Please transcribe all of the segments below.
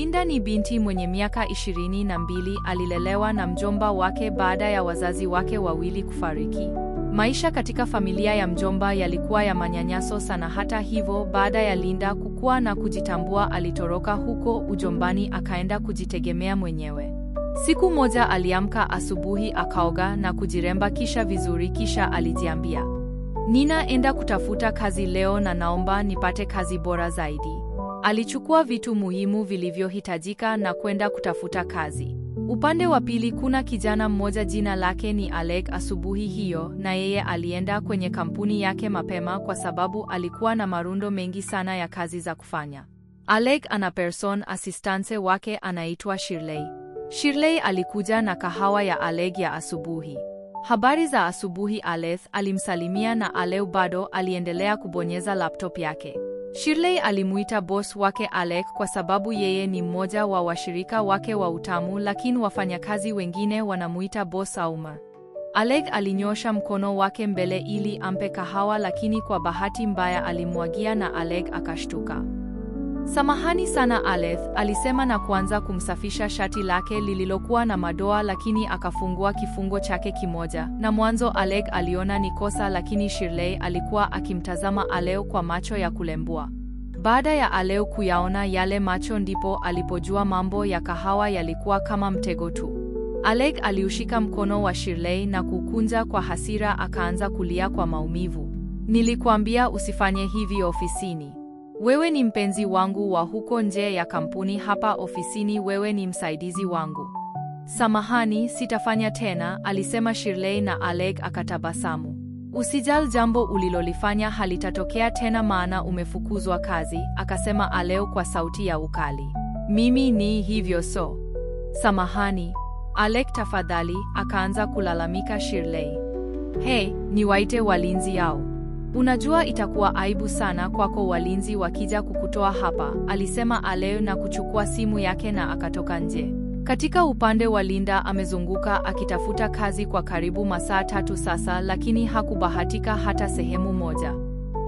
Linda ni binti mwenye miaka 22, alilelewa na mjomba wake baada ya wazazi wake wawili kufariki. Maisha katika familia ya mjomba yalikuwa ya manyanyaso sana. Hata hivyo, baada ya Linda kukua na kujitambua, alitoroka huko ujombani akaenda kujitegemea mwenyewe. Siku moja aliamka asubuhi, akaoga na kujiremba kisha alijiambia, "Ninaenda kutafuta kazi leo na naomba nipate kazi bora zaidi." Alichukua vitu muhimu vilivyohitajika na kwenda kutafuta kazi. Upande wa pili kuna kijana mmoja jina lake ni Alec. Asubuhi hiyo na yeye alienda kwenye kampuni yake mapema kwa sababu alikuwa na marundo mengi sana ya kazi za kufanya. Alec ana person assistance wake anaitwa Shirley. Shirley alikuja na kahawa ya Alec ya asubuhi. Habari za asubuhi, Alec alimsalimia na Alec bado aliendelea kubonyeza laptop yake. Shirley alimuita boss wake Alec kwa sababu yeye ni mmoja wa washirika wake wa utamu, lakini wafanyakazi wengine wanamuita boss Auma. Alec alinyosha mkono wake mbele ili ampe kahawa, lakini kwa bahati mbaya alimwagia na Alec akashtuka. "Samahani sana Alec," alisema na kuanza kumsafisha shati lake lililokuwa na madoa, lakini akafungua kifungo chake kimoja. Na mwanzo Alec aliona ni kosa, lakini Shirley alikuwa akimtazama Alec kwa macho ya kulembua. Baada ya Alec kuyaona yale macho, ndipo alipojua mambo ya kahawa yalikuwa kama mtego tu. Alec aliushika mkono wa Shirley na kukunja kwa hasira, akaanza kulia kwa maumivu. "Nilikuambia usifanye hivi ofisini. Wewe ni mpenzi wangu wa huko nje ya kampuni, hapa ofisini wewe ni msaidizi wangu." "Samahani, sitafanya tena," alisema Shirley na Alec akatabasamu. "Usijali, jambo ulilolifanya halitatokea tena maana umefukuzwa kazi," akasema Alec kwa sauti ya ukali. "Mimi ni hivyo so." "Samahani Alec, tafadhali," akaanza kulalamika Shirley. "Hey, niwaite walinzi yao. Unajua itakuwa aibu sana kwako walinzi wakija kukutoa hapa," alisema Alec na kuchukua simu yake na akatoka nje. Katika upande wa Linda, amezunguka akitafuta kazi kwa karibu masaa 3 sasa, lakini hakubahatika hata sehemu moja.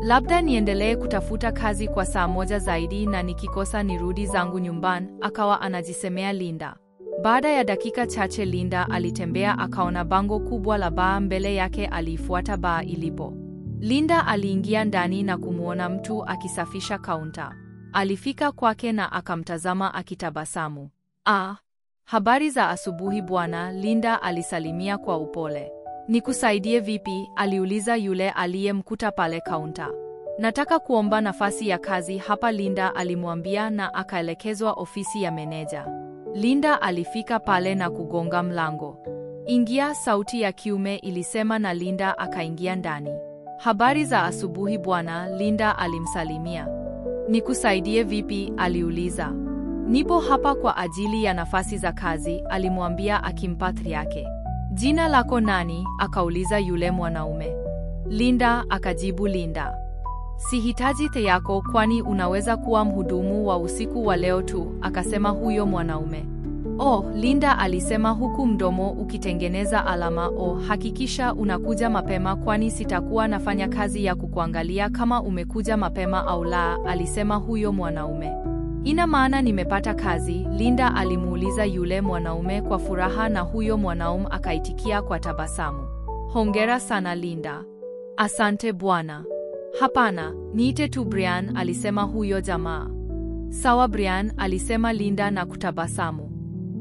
"Labda niendelee kutafuta kazi kwa saa moja zaidi na nikikosa nirudi zangu nyumbani," akawa anajisemea Linda. Baada ya dakika chache Linda alitembea akaona bango kubwa la baa mbele yake. Aliifuata baa ilipo. Linda aliingia ndani na kumuona mtu akisafisha kaunta. Alifika kwake na akamtazama akitabasamu. Habari za asubuhi bwana," Linda alisalimia kwa upole. "Nikusaidie vipi?" aliuliza yule aliyemkuta pale kaunta. "Nataka kuomba nafasi ya kazi hapa," Linda alimwambia, na akaelekezwa ofisi ya meneja. Linda alifika pale na kugonga mlango. "Ingia," sauti ya kiume ilisema, na Linda akaingia ndani. "Habari za asubuhi bwana," Linda alimsalimia. "Nikusaidie vipi?" aliuliza. "Nipo hapa kwa ajili ya nafasi za kazi," alimwambia akimpa thri yake. "Jina lako nani?" akauliza yule mwanaume. Linda akajibu Linda. "Sihitaji thri yako, kwani unaweza kuwa mhudumu wa usiku wa leo tu," akasema huyo mwanaume. "Oh," Linda alisema huku mdomo ukitengeneza alama O. "Hakikisha unakuja mapema, kwani sitakuwa nafanya kazi ya kukuangalia kama umekuja mapema au la," alisema huyo mwanaume. "Ina maana nimepata kazi?" Linda alimuuliza yule mwanaume kwa furaha, na huyo mwanaume akaitikia kwa tabasamu. "Hongera sana Linda." "Asante bwana." "Hapana, niite tu Brian," alisema huyo jamaa. "Sawa Brian," alisema Linda na kutabasamu.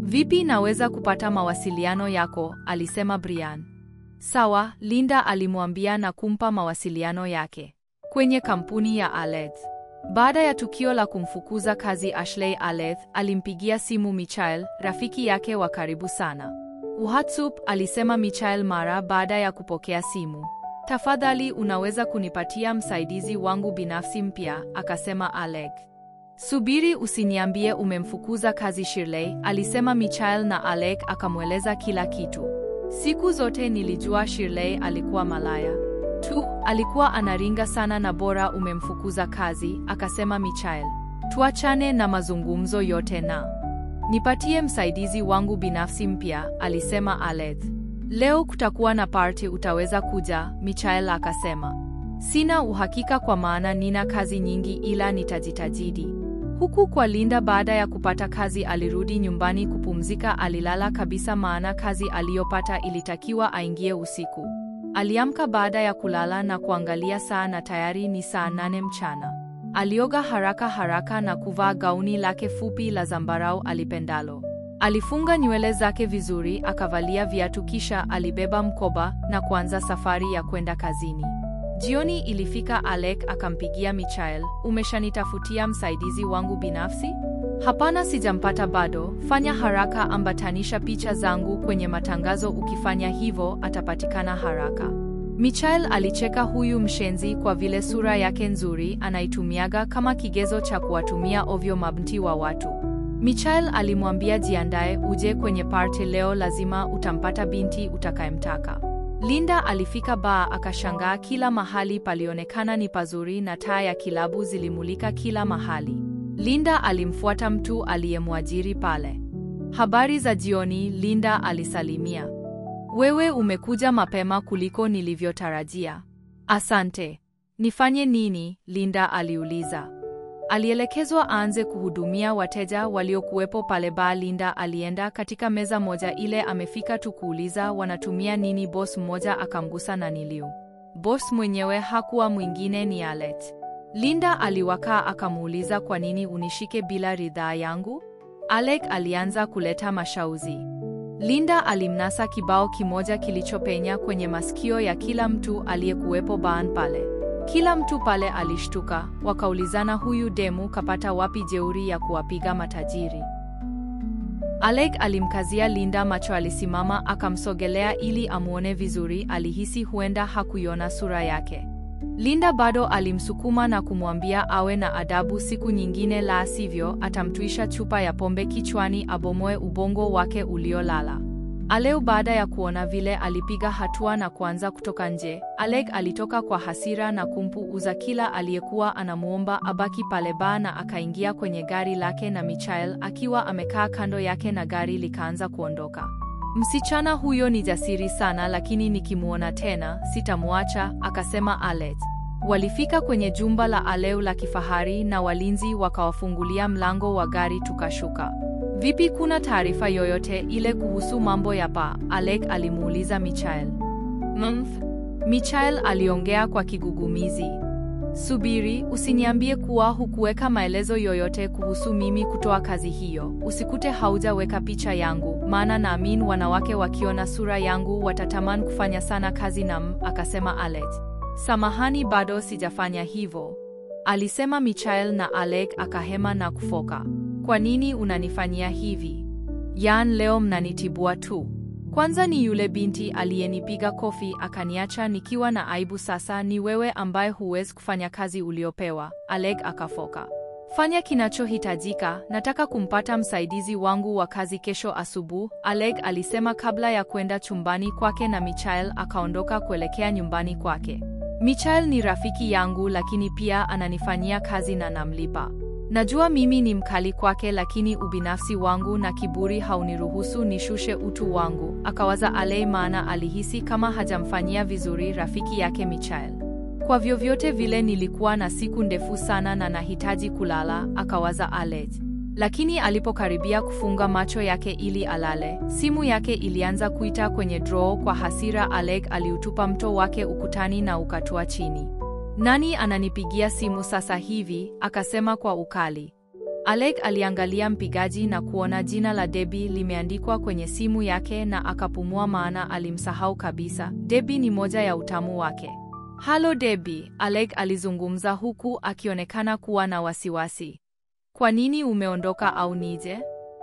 "Vipi naweza kupata mawasiliano yako?" alisema Brian. "Sawa," Linda alimwambia na kumpa mawasiliano yake. Kwenye kampuni ya Alec. Baada ya tukio la kumfukuza kazi Ashley, Alec alimpigia simu Michael, rafiki yake wa karibu sana. "Uhatsup," alisema Michael mara baada ya kupokea simu. "Tafadhali unaweza kunipatia msaidizi wangu binafsi mpya," akasema Alec. "Subiri, usiniambie umemfukuza kazi Shirley," alisema Michael, na Alec akamweleza kila kitu. "Siku zote nilijua Shirley alikuwa malaya tu, alikuwa anaringa sana na bora umemfukuza kazi," akasema Michael. "Tuachane na mazungumzo yote na nipatie msaidizi wangu binafsi mpya," alisema Alec. "Leo kutakuwa na party, utaweza kuja?" Michael akasema. "Sina uhakika kwa maana nina kazi nyingi, ila nitajitahidi." Huku kwa Linda, baada ya kupata kazi alirudi nyumbani kupumzika. Alilala kabisa maana kazi aliyopata ilitakiwa aingie usiku. Aliamka baada ya kulala na kuangalia saa na tayari ni saa 8 mchana. Alioga haraka haraka na kuvaa gauni lake fupi la zambarau alipendalo. Alifunga nywele zake vizuri, akavalia viatu, kisha alibeba mkoba na kuanza safari ya kwenda kazini. Jioni ilifika. Alec akampigia Michael, umeshanitafutia msaidizi wangu binafsi? Hapana, sijampata bado. Fanya haraka, ambatanisha picha zangu kwenye matangazo. Ukifanya hivyo atapatikana haraka. Michael alicheka. Huyu mshenzi, kwa vile sura yake nzuri anaitumiaga kama kigezo cha kuwatumia ovyo mabinti wa watu. Michael alimwambia, jiandae uje kwenye party leo, lazima utampata binti utakayemtaka. Linda alifika baa akashangaa, kila mahali palionekana ni pazuri na taa ya kilabu zilimulika kila mahali. Linda alimfuata mtu aliyemwajiri pale. Habari za jioni, Linda alisalimia. Wewe umekuja mapema kuliko nilivyotarajia. Asante. Nifanye nini? Linda aliuliza. Alielekezwa aanze kuhudumia wateja waliokuwepo pale baa. Linda alienda katika meza moja ile, amefika tu kuuliza wanatumia nini. Boss mmoja akamgusa na niliu. Boss mwenyewe hakuwa mwingine ni Alec. Linda aliwaka akamuuliza, kwa nini unishike bila ridhaa yangu? Alec alianza kuleta mashauzi. Linda alimnasa kibao kimoja kilichopenya kwenye masikio ya kila mtu aliyekuwepo baan pale. Kila mtu pale alishtuka, wakaulizana huyu demu kapata wapi jeuri ya kuwapiga matajiri. Alec alimkazia Linda macho, alisimama akamsogelea ili amuone vizuri. Alihisi huenda hakuiona sura yake. Linda bado alimsukuma na kumwambia awe na adabu siku nyingine, la sivyo atamtwisha chupa ya pombe kichwani abomoe ubongo wake uliolala. Aleu baada ya kuona vile alipiga hatua na kuanza kutoka nje. Alec alitoka kwa hasira na kumpuuza kila aliyekuwa anamuomba abaki pale baa, na akaingia kwenye gari lake na Michael akiwa amekaa kando yake, na gari likaanza kuondoka. Msichana huyo ni jasiri sana, lakini nikimuona tena sitamwacha, akasema Alec. Walifika kwenye jumba la Aleu la kifahari na walinzi wakawafungulia mlango wa gari. Tukashuka. Vipi, kuna taarifa yoyote ile kuhusu mambo ya paa? Alec alimuuliza Michael. Michael aliongea kwa kigugumizi. Subiri, usiniambie kuwa hukuweka maelezo yoyote kuhusu mimi kutoa kazi hiyo. Usikute haujaweka picha yangu, maana naamini wanawake wakiona sura yangu watatamani kufanya sana kazi akasema Alec. Samahani, bado sijafanya hivyo, alisema Michael, na Alec akahema na kufoka. Kwa nini unanifanyia hivi? Leo mnanitibua tu. Kwanza ni yule binti aliyenipiga kofi akaniacha nikiwa na aibu, sasa ni wewe ambaye huwezi kufanya kazi uliopewa. Alec akafoka. Fanya kinachohitajika, nataka kumpata msaidizi wangu wa kazi kesho asubuhi, Alec alisema kabla ya kwenda chumbani kwake, na Michael akaondoka kuelekea nyumbani kwake. Michael ni rafiki yangu, lakini pia ananifanyia kazi na namlipa. Najua mimi ni mkali kwake, lakini ubinafsi wangu na kiburi hauniruhusu nishushe utu wangu, akawaza Alec, maana alihisi kama hajamfanyia vizuri rafiki yake Michael. Kwa vyovyote vile nilikuwa na siku ndefu sana na nahitaji kulala, akawaza Alec. Lakini alipokaribia kufunga macho yake ili alale, simu yake ilianza kuita kwenye draw. Kwa hasira Alec aliutupa mto wake ukutani na ukatua chini. Nani ananipigia simu sasa hivi? Akasema kwa ukali. Alec aliangalia mpigaji na kuona jina la Debbie limeandikwa kwenye simu yake, na akapumua maana alimsahau kabisa. Debbie ni moja ya utamu wake. Halo Debbie, Alec alizungumza huku akionekana kuwa na wasiwasi. Kwa nini umeondoka au nije?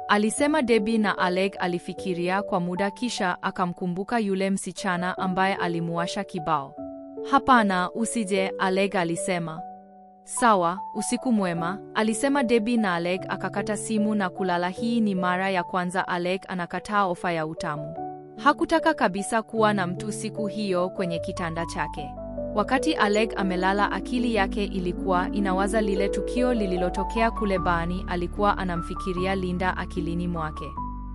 Alisema Debbie, na Alec alifikiria kwa muda kisha akamkumbuka yule msichana ambaye alimuwasha kibao. Hapana, usije, Alec alisema. Sawa, usiku mwema, alisema Debbie, na Alec akakata simu na kulala. Hii ni mara ya kwanza Alec anakataa ofa ya utamu. Hakutaka kabisa kuwa na mtu siku hiyo kwenye kitanda chake. Wakati Alec amelala, akili yake ilikuwa inawaza lile tukio lililotokea kule baani. Alikuwa anamfikiria Linda akilini mwake.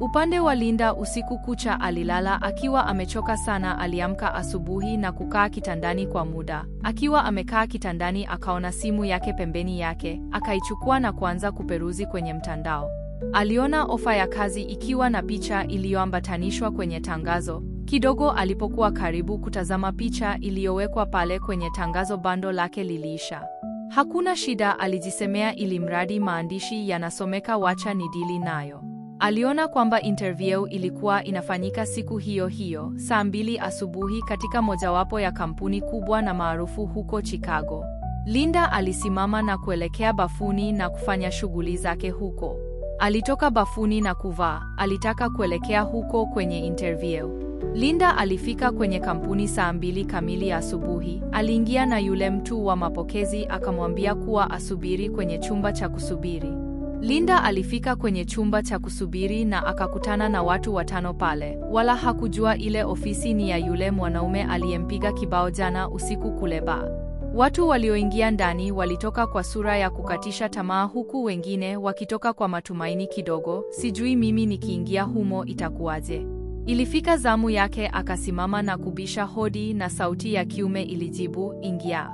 Upande wa Linda, usiku kucha alilala akiwa amechoka sana. Aliamka asubuhi na kukaa kitandani kwa muda. Akiwa amekaa kitandani akaona simu yake pembeni yake, akaichukua na kuanza kuperuzi kwenye mtandao. Aliona ofa ya kazi ikiwa na picha iliyoambatanishwa kwenye tangazo. Kidogo alipokuwa karibu kutazama picha iliyowekwa pale kwenye tangazo, bando lake liliisha. Hakuna shida, alijisemea, ili mradi maandishi yanasomeka wacha ni dili nayo. Aliona kwamba interview ilikuwa inafanyika siku hiyo hiyo, saa 2 asubuhi katika mojawapo ya kampuni kubwa na maarufu huko Chicago. Linda alisimama na kuelekea bafuni na kufanya shughuli zake huko. Alitoka bafuni na kuvaa, alitaka kuelekea huko kwenye interview. Linda alifika kwenye kampuni saa 2 kamili asubuhi. Aliingia na yule mtu wa mapokezi akamwambia kuwa asubiri kwenye chumba cha kusubiri. Linda alifika kwenye chumba cha kusubiri na akakutana na watu 5 pale. Wala hakujua ile ofisi ni ya yule mwanaume aliyempiga kibao jana usiku kule baa. Watu walioingia ndani walitoka kwa sura ya kukatisha tamaa, huku wengine wakitoka kwa matumaini kidogo. Sijui mimi nikiingia humo itakuwaje. Ilifika zamu yake, akasimama na kubisha hodi na sauti ya kiume ilijibu, ingia.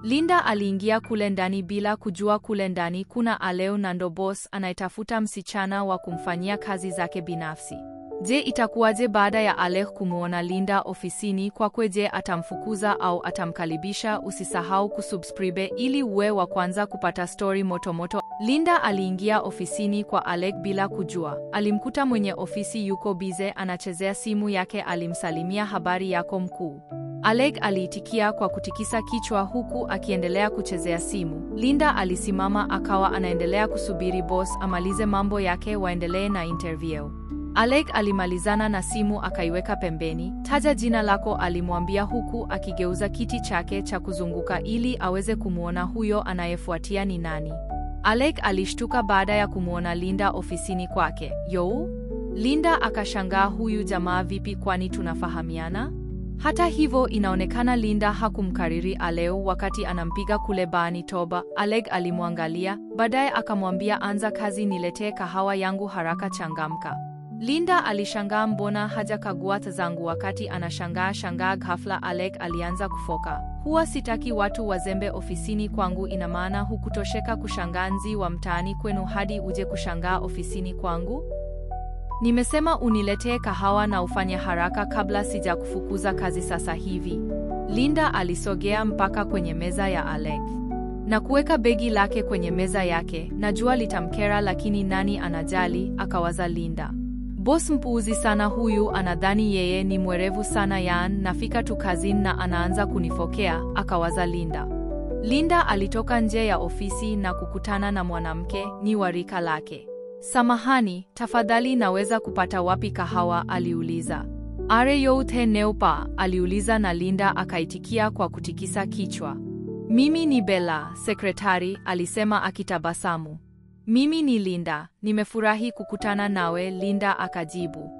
Linda aliingia kule ndani bila kujua kule ndani kuna Aleu Nando, boss anayetafuta msichana wa kumfanyia kazi zake binafsi. Je, itakuwaje baada ya Alec kumuona Linda ofisini kwake? Je, atamfukuza au atamkaribisha? Usisahau kusubscribe ili uwe wa kwanza kupata story motomoto. Linda aliingia ofisini kwa Alec bila kujua. Alimkuta mwenye ofisi yuko bize anachezea simu yake. Alimsalimia, habari yako mkuu? Alec aliitikia kwa kutikisa kichwa huku akiendelea kuchezea simu. Linda alisimama akawa anaendelea kusubiri boss amalize mambo yake waendelee na interview. Alec alimalizana na simu akaiweka pembeni. Taja jina lako, alimwambia huku akigeuza kiti chake cha kuzunguka ili aweze kumuona huyo anayefuatia ni nani. Alec alishtuka baada ya kumuona Linda ofisini kwake. Yo? Linda akashangaa, huyu jamaa vipi, kwani tunafahamiana? Hata hivyo inaonekana Linda hakumkariri Aleu wakati anampiga kule baani toba. Alec alimwangalia, baadaye akamwambia, anza kazi, niletee kahawa yangu haraka, changamka. Linda alishangaa, mbona hajakagua zangu? Wakati anashangaa ghafla Alec alianza kufoka. Huwa sitaki watu wazembe ofisini kwangu. Ina maana hukutosheka kushangaa nzi wa mtaani kwenu hadi uje kushangaa ofisini kwangu? Nimesema uniletee kahawa na ufanye haraka kabla sijakufukuza kazi sasa hivi. Linda alisogea mpaka kwenye meza ya Alec na kuweka begi lake kwenye meza yake. Najua litamkera lakini nani anajali, akawaza Linda. Boss mpuuzi sana huyu, anadhani yeye ni mwerevu sana, nafika tu kazini na anaanza kunifokea, akawaza Linda. Linda alitoka nje ya ofisi na kukutana na mwanamke ni wa rika lake. Samahani, tafadhali naweza kupata wapi kahawa? aliuliza. Are yote neupa? aliuliza na Linda akaitikia kwa kutikisa kichwa. Mimi ni Bella, sekretari, alisema akitabasamu. Mimi ni Linda, nimefurahi kukutana nawe, Linda akajibu.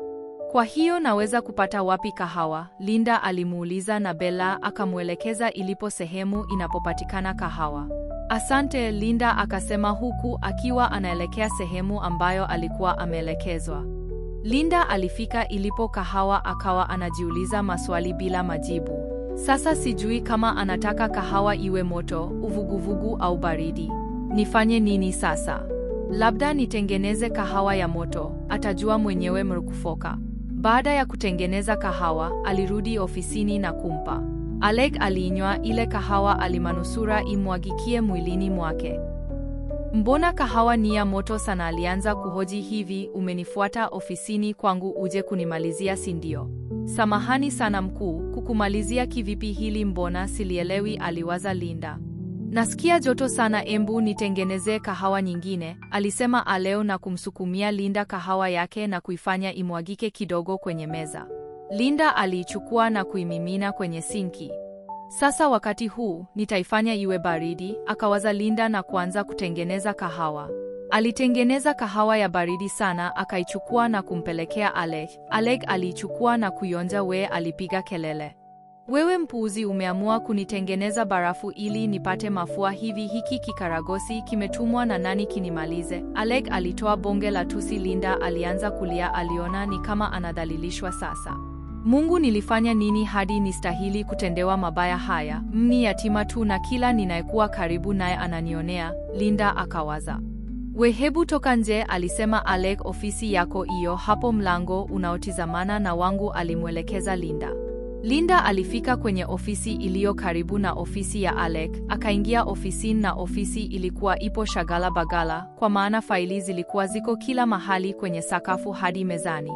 Kwa hiyo naweza kupata wapi kahawa? Linda alimuuliza na Bella akamwelekeza ilipo sehemu inapopatikana kahawa. Asante, Linda akasema huku akiwa anaelekea sehemu ambayo alikuwa ameelekezwa. Linda alifika ilipo kahawa akawa anajiuliza maswali bila majibu. Sasa sijui kama anataka kahawa iwe moto, uvuguvugu au baridi. Nifanye nini sasa? Labda nitengeneze kahawa ya moto, atajua mwenyewe mrukufoka. Baada ya kutengeneza kahawa, alirudi ofisini na kumpa. Alec aliinywa ile kahawa, alimanusura imwagikie mwilini mwake. Mbona kahawa ni ya moto sana? Alianza kuhoji. Hivi umenifuata ofisini kwangu uje kunimalizia, si ndio? Samahani sana mkuu, kukumalizia kivipi hili? Mbona silielewi, aliwaza Linda. Nasikia joto sana, embu nitengenezee kahawa nyingine, alisema Aleo na kumsukumia Linda kahawa yake na kuifanya imwagike kidogo kwenye meza. Linda aliichukua na kuimimina kwenye sinki. Sasa wakati huu nitaifanya iwe baridi, akawaza Linda na kuanza kutengeneza kahawa. Alitengeneza kahawa ya baridi sana, akaichukua na kumpelekea Alec. Alec aliichukua na kuionja, alipiga kelele. Wewe mpuuzi, umeamua kunitengeneza barafu ili nipate mafua hivi? Hiki kikaragosi kimetumwa na nani kinimalize? Alec alitoa bonge la tusi. Linda alianza kulia, aliona ni kama anadhalilishwa sasa. Mungu, nilifanya nini hadi nistahili kutendewa mabaya haya? Ni yatima tu na kila ninayekuwa karibu naye ananionea, Linda akawaza. We, hebu toka nje, alisema Alec. Ofisi yako iyo hapo, mlango unaotizamana na wangu, alimwelekeza Linda. Linda alifika kwenye ofisi iliyo karibu na ofisi ya Alec, akaingia ofisini na ofisi ilikuwa ipo shagala bagala, kwa maana faili zilikuwa ziko kila mahali, kwenye sakafu hadi mezani.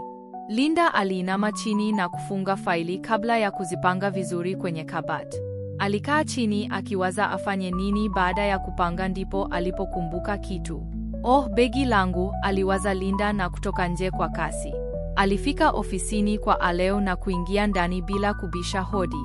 Linda aliinama chini na kufunga faili kabla ya kuzipanga vizuri kwenye kabati. Alikaa chini akiwaza afanye nini. Baada ya kupanga ndipo alipokumbuka kitu. Oh, begi langu, aliwaza Linda na kutoka nje kwa kasi. Alifika ofisini kwa Aleo na kuingia ndani bila kubisha hodi.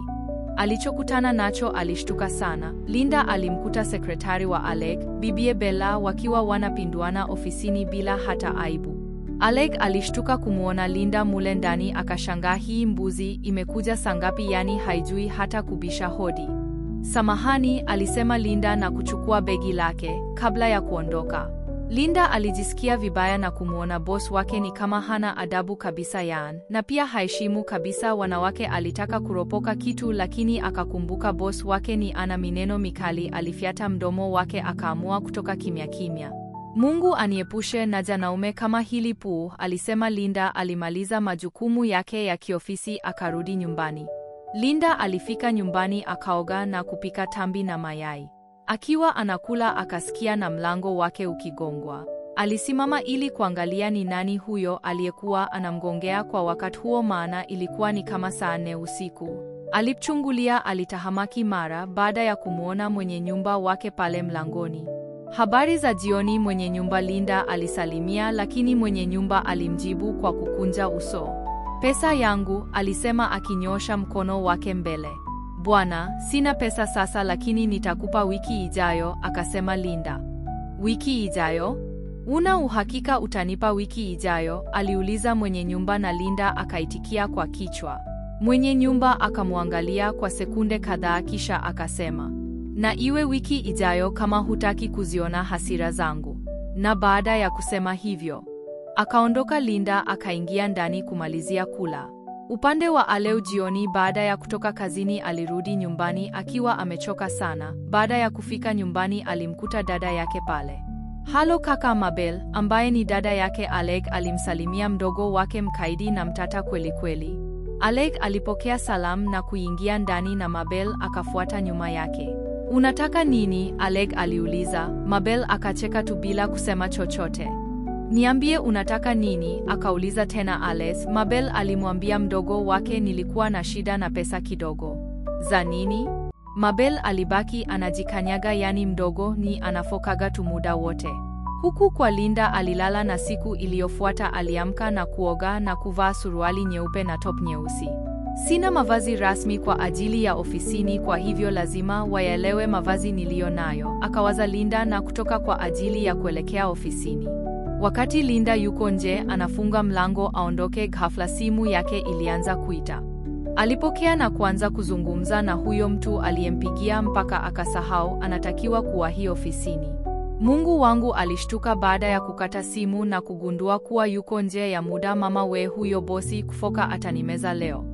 Alichokutana nacho, alishtuka sana. Linda alimkuta sekretari wa Alec, bibie Bella, wakiwa wanapinduana ofisini bila hata aibu. Alec alishtuka kumuona Linda mule ndani, akashangaa, hii mbuzi imekuja saa ngapi? Yani haijui hata kubisha hodi. Samahani, alisema Linda na kuchukua begi lake kabla ya kuondoka. Linda alijisikia vibaya na kumuona boss wake ni kama hana adabu kabisa na pia haheshimu kabisa wanawake. Alitaka kuropoka kitu lakini akakumbuka boss wake ni ana mineno mikali. Alifyata mdomo wake akaamua kutoka kimya kimya. Mungu aniepushe na janaume kama hili puu, alisema Linda. Alimaliza majukumu yake ya kiofisi akarudi nyumbani. Linda alifika nyumbani akaoga na kupika tambi na mayai. Akiwa anakula akasikia na mlango wake ukigongwa. Alisimama ili kuangalia ni nani huyo aliyekuwa anamgongea kwa wakati huo, maana ilikuwa ni kama saa 4 usiku. Alipchungulia, alitahamaki mara baada ya kumuona mwenye nyumba wake pale mlangoni. Habari za jioni, mwenye nyumba, Linda alisalimia, lakini mwenye nyumba alimjibu kwa kukunja uso. Pesa yangu, alisema akinyosha mkono wake mbele. Bwana, sina pesa sasa, lakini nitakupa wiki ijayo, akasema Linda. Wiki ijayo? Una uhakika utanipa wiki ijayo? Aliuliza mwenye nyumba na Linda akaitikia kwa kichwa. Mwenye nyumba akamwangalia kwa sekunde kadhaa kisha akasema, na iwe wiki ijayo kama hutaki kuziona hasira zangu. Na baada ya kusema hivyo, akaondoka. Linda akaingia ndani kumalizia kula. Upande wa Aleo, jioni baada ya kutoka kazini alirudi nyumbani akiwa amechoka sana. Baada ya kufika nyumbani alimkuta dada yake pale. Halo kaka Mabel, ambaye ni dada yake Alec, alimsalimia mdogo wake mkaidi na mtata kweli kweli. Alec alipokea salamu na kuingia ndani na Mabel akafuata nyuma yake. Unataka nini? Alec aliuliza. Mabel akacheka tu bila kusema chochote. Niambie unataka nini? Akauliza tena Alex. Mabel alimwambia mdogo wake, nilikuwa na shida na pesa kidogo. Za nini? Mabel alibaki anajikanyaga, yani mdogo ni anafokaga tu muda wote. Huku kwa Linda alilala na siku iliyofuata aliamka na kuoga na kuvaa suruali nyeupe na top nyeusi. Sina mavazi rasmi kwa ajili ya ofisini, kwa hivyo lazima waelewe mavazi niliyo nayo, akawaza Linda na kutoka kwa ajili ya kuelekea ofisini. Wakati Linda yuko nje anafunga mlango aondoke, ghafla simu yake ilianza kuita. Alipokea na kuanza kuzungumza na huyo mtu aliyempigia mpaka akasahau anatakiwa kuwahi ofisini. Mungu wangu, alishtuka baada ya kukata simu na kugundua kuwa yuko nje ya muda. Mama we, huyo bosi kufoka atanimeza leo.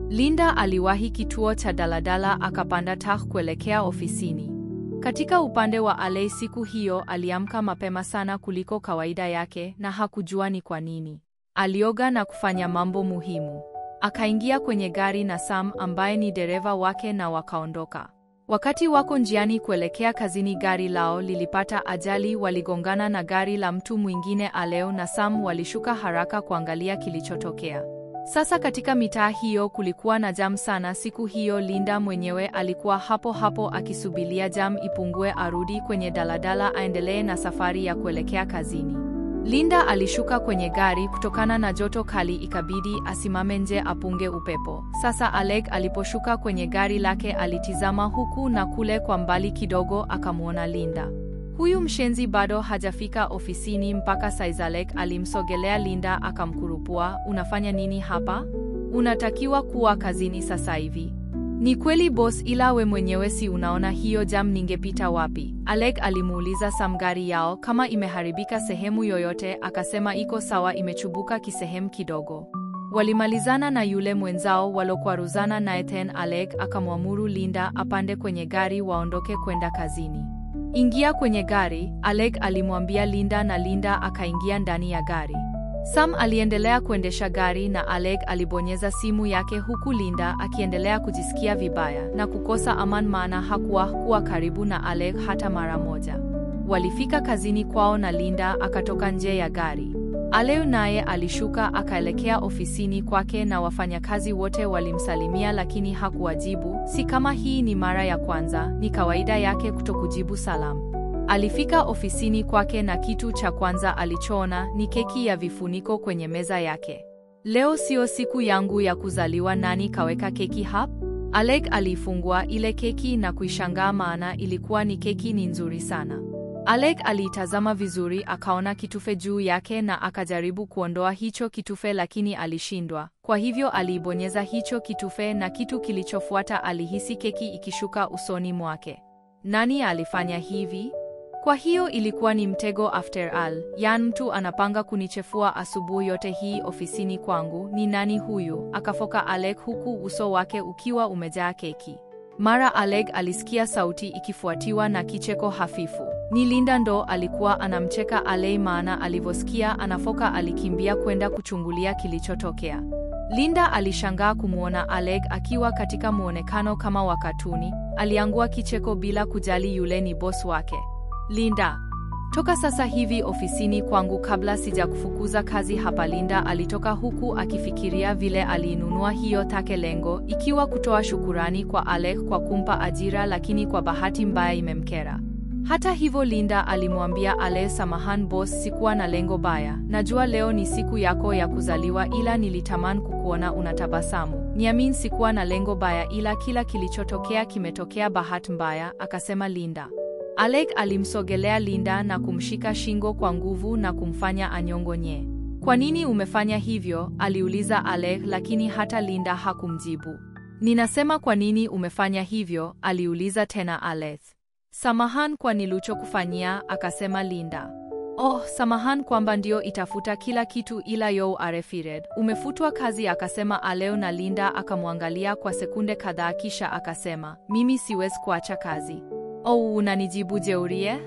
Linda aliwahi kituo cha daladala akapanda kuelekea ofisini. Katika upande wa Alei, siku hiyo aliamka mapema sana kuliko kawaida yake na hakujua ni kwa nini. Alioga na kufanya mambo muhimu. Akaingia kwenye gari na Sam ambaye ni dereva wake na wakaondoka. Wakati wako njiani kuelekea kazini, gari lao lilipata ajali, waligongana na gari la mtu mwingine. Aleo na Sam walishuka haraka kuangalia kilichotokea. Sasa katika mitaa hiyo kulikuwa na jam sana siku hiyo. Linda mwenyewe alikuwa hapo hapo akisubilia jam ipungue arudi kwenye daladala aendelee na safari ya kuelekea kazini. Linda alishuka kwenye gari kutokana na joto kali, ikabidi asimame nje apunge upepo. Sasa Alec aliposhuka kwenye gari lake alitizama huku na kule kwa mbali kidogo, akamwona Linda. Huyu mshenzi bado hajafika ofisini mpaka saizi. Alec alimsogelea Linda akamkurupua, unafanya nini hapa? Unatakiwa kuwa kazini sasa hivi. Ni kweli boss, ila we mwenyewe si unaona hiyo jam ningepita wapi? Alec alimuuliza Sam gari yao kama imeharibika sehemu yoyote, akasema iko sawa, imechubuka kisehemu kidogo. Walimalizana na yule mwenzao walokwaruzana naye tena. Alec akamwamuru Linda apande kwenye gari waondoke kwenda kazini. Ingia kwenye gari, Alec alimwambia Linda, na Linda akaingia ndani ya gari. Sam aliendelea kuendesha gari na Alec alibonyeza simu yake huku Linda akiendelea kujisikia vibaya na kukosa amani, maana hakuwa karibu na Alec hata mara moja. Walifika kazini kwao na Linda akatoka nje ya gari. Alec naye alishuka akaelekea ofisini kwake na wafanyakazi wote walimsalimia, lakini hakuwajibu. Si kama hii ni mara ya kwanza, ni kawaida yake kutokujibu salamu. Alifika ofisini kwake na kitu cha kwanza alichoona ni keki ya vifuniko kwenye meza yake. Leo sio siku yangu ya kuzaliwa, nani kaweka keki hapa? Alec aliifungua ile keki na kuishangaa, maana ilikuwa ni keki ni nzuri sana. Alec aliitazama vizuri, akaona kitufe juu yake na akajaribu kuondoa hicho kitufe, lakini alishindwa. Kwa hivyo aliibonyeza hicho kitufe na kitu kilichofuata alihisi keki ikishuka usoni mwake. Nani alifanya hivi? Kwa hiyo ilikuwa ni mtego after all. Mtu anapanga kunichefua asubuhi yote hii ofisini kwangu. Ni nani huyu? Akafoka Alec huku uso wake ukiwa umejaa keki. Mara Alec alisikia sauti ikifuatiwa na kicheko hafifu. Ni Linda ndo alikuwa anamcheka Alec, maana alivyosikia anafoka alikimbia kwenda kuchungulia kilichotokea. Linda alishangaa kumuona Alec akiwa katika muonekano kama wa katuni. Aliangua kicheko bila kujali yule ni boss wake. Linda, toka sasa hivi ofisini kwangu kabla sijakufukuza kazi hapa. Linda alitoka huku akifikiria vile aliinunua hiyo take, lengo ikiwa kutoa shukurani kwa Alec kwa kumpa ajira, lakini kwa bahati mbaya imemkera. Hata hivyo Linda alimwambia Alec, samahan boss, sikuwa na lengo baya. Najua leo ni siku yako ya kuzaliwa, ila nilitamani kukuona unatabasamu. Niamini, sikuwa na lengo baya, ila kila kilichotokea kimetokea bahati mbaya, akasema Linda. Alec alimsogelea Linda na kumshika shingo kwa nguvu na kumfanya anyongonye. Kwa nini umefanya hivyo? Aliuliza Alec, lakini hata Linda hakumjibu. Ninasema kwa nini umefanya hivyo? Aliuliza tena Alec. Samahan kwa nilichokufanyia, akasema Linda. Oh, samahan kwamba ndio itafuta kila kitu, ila you are fired. Umefutwa kazi, akasema Alec, na Linda akamwangalia kwa sekunde kadhaa kisha akasema, mimi siwezi kuacha kazi. Oh, unanijibu jeurie?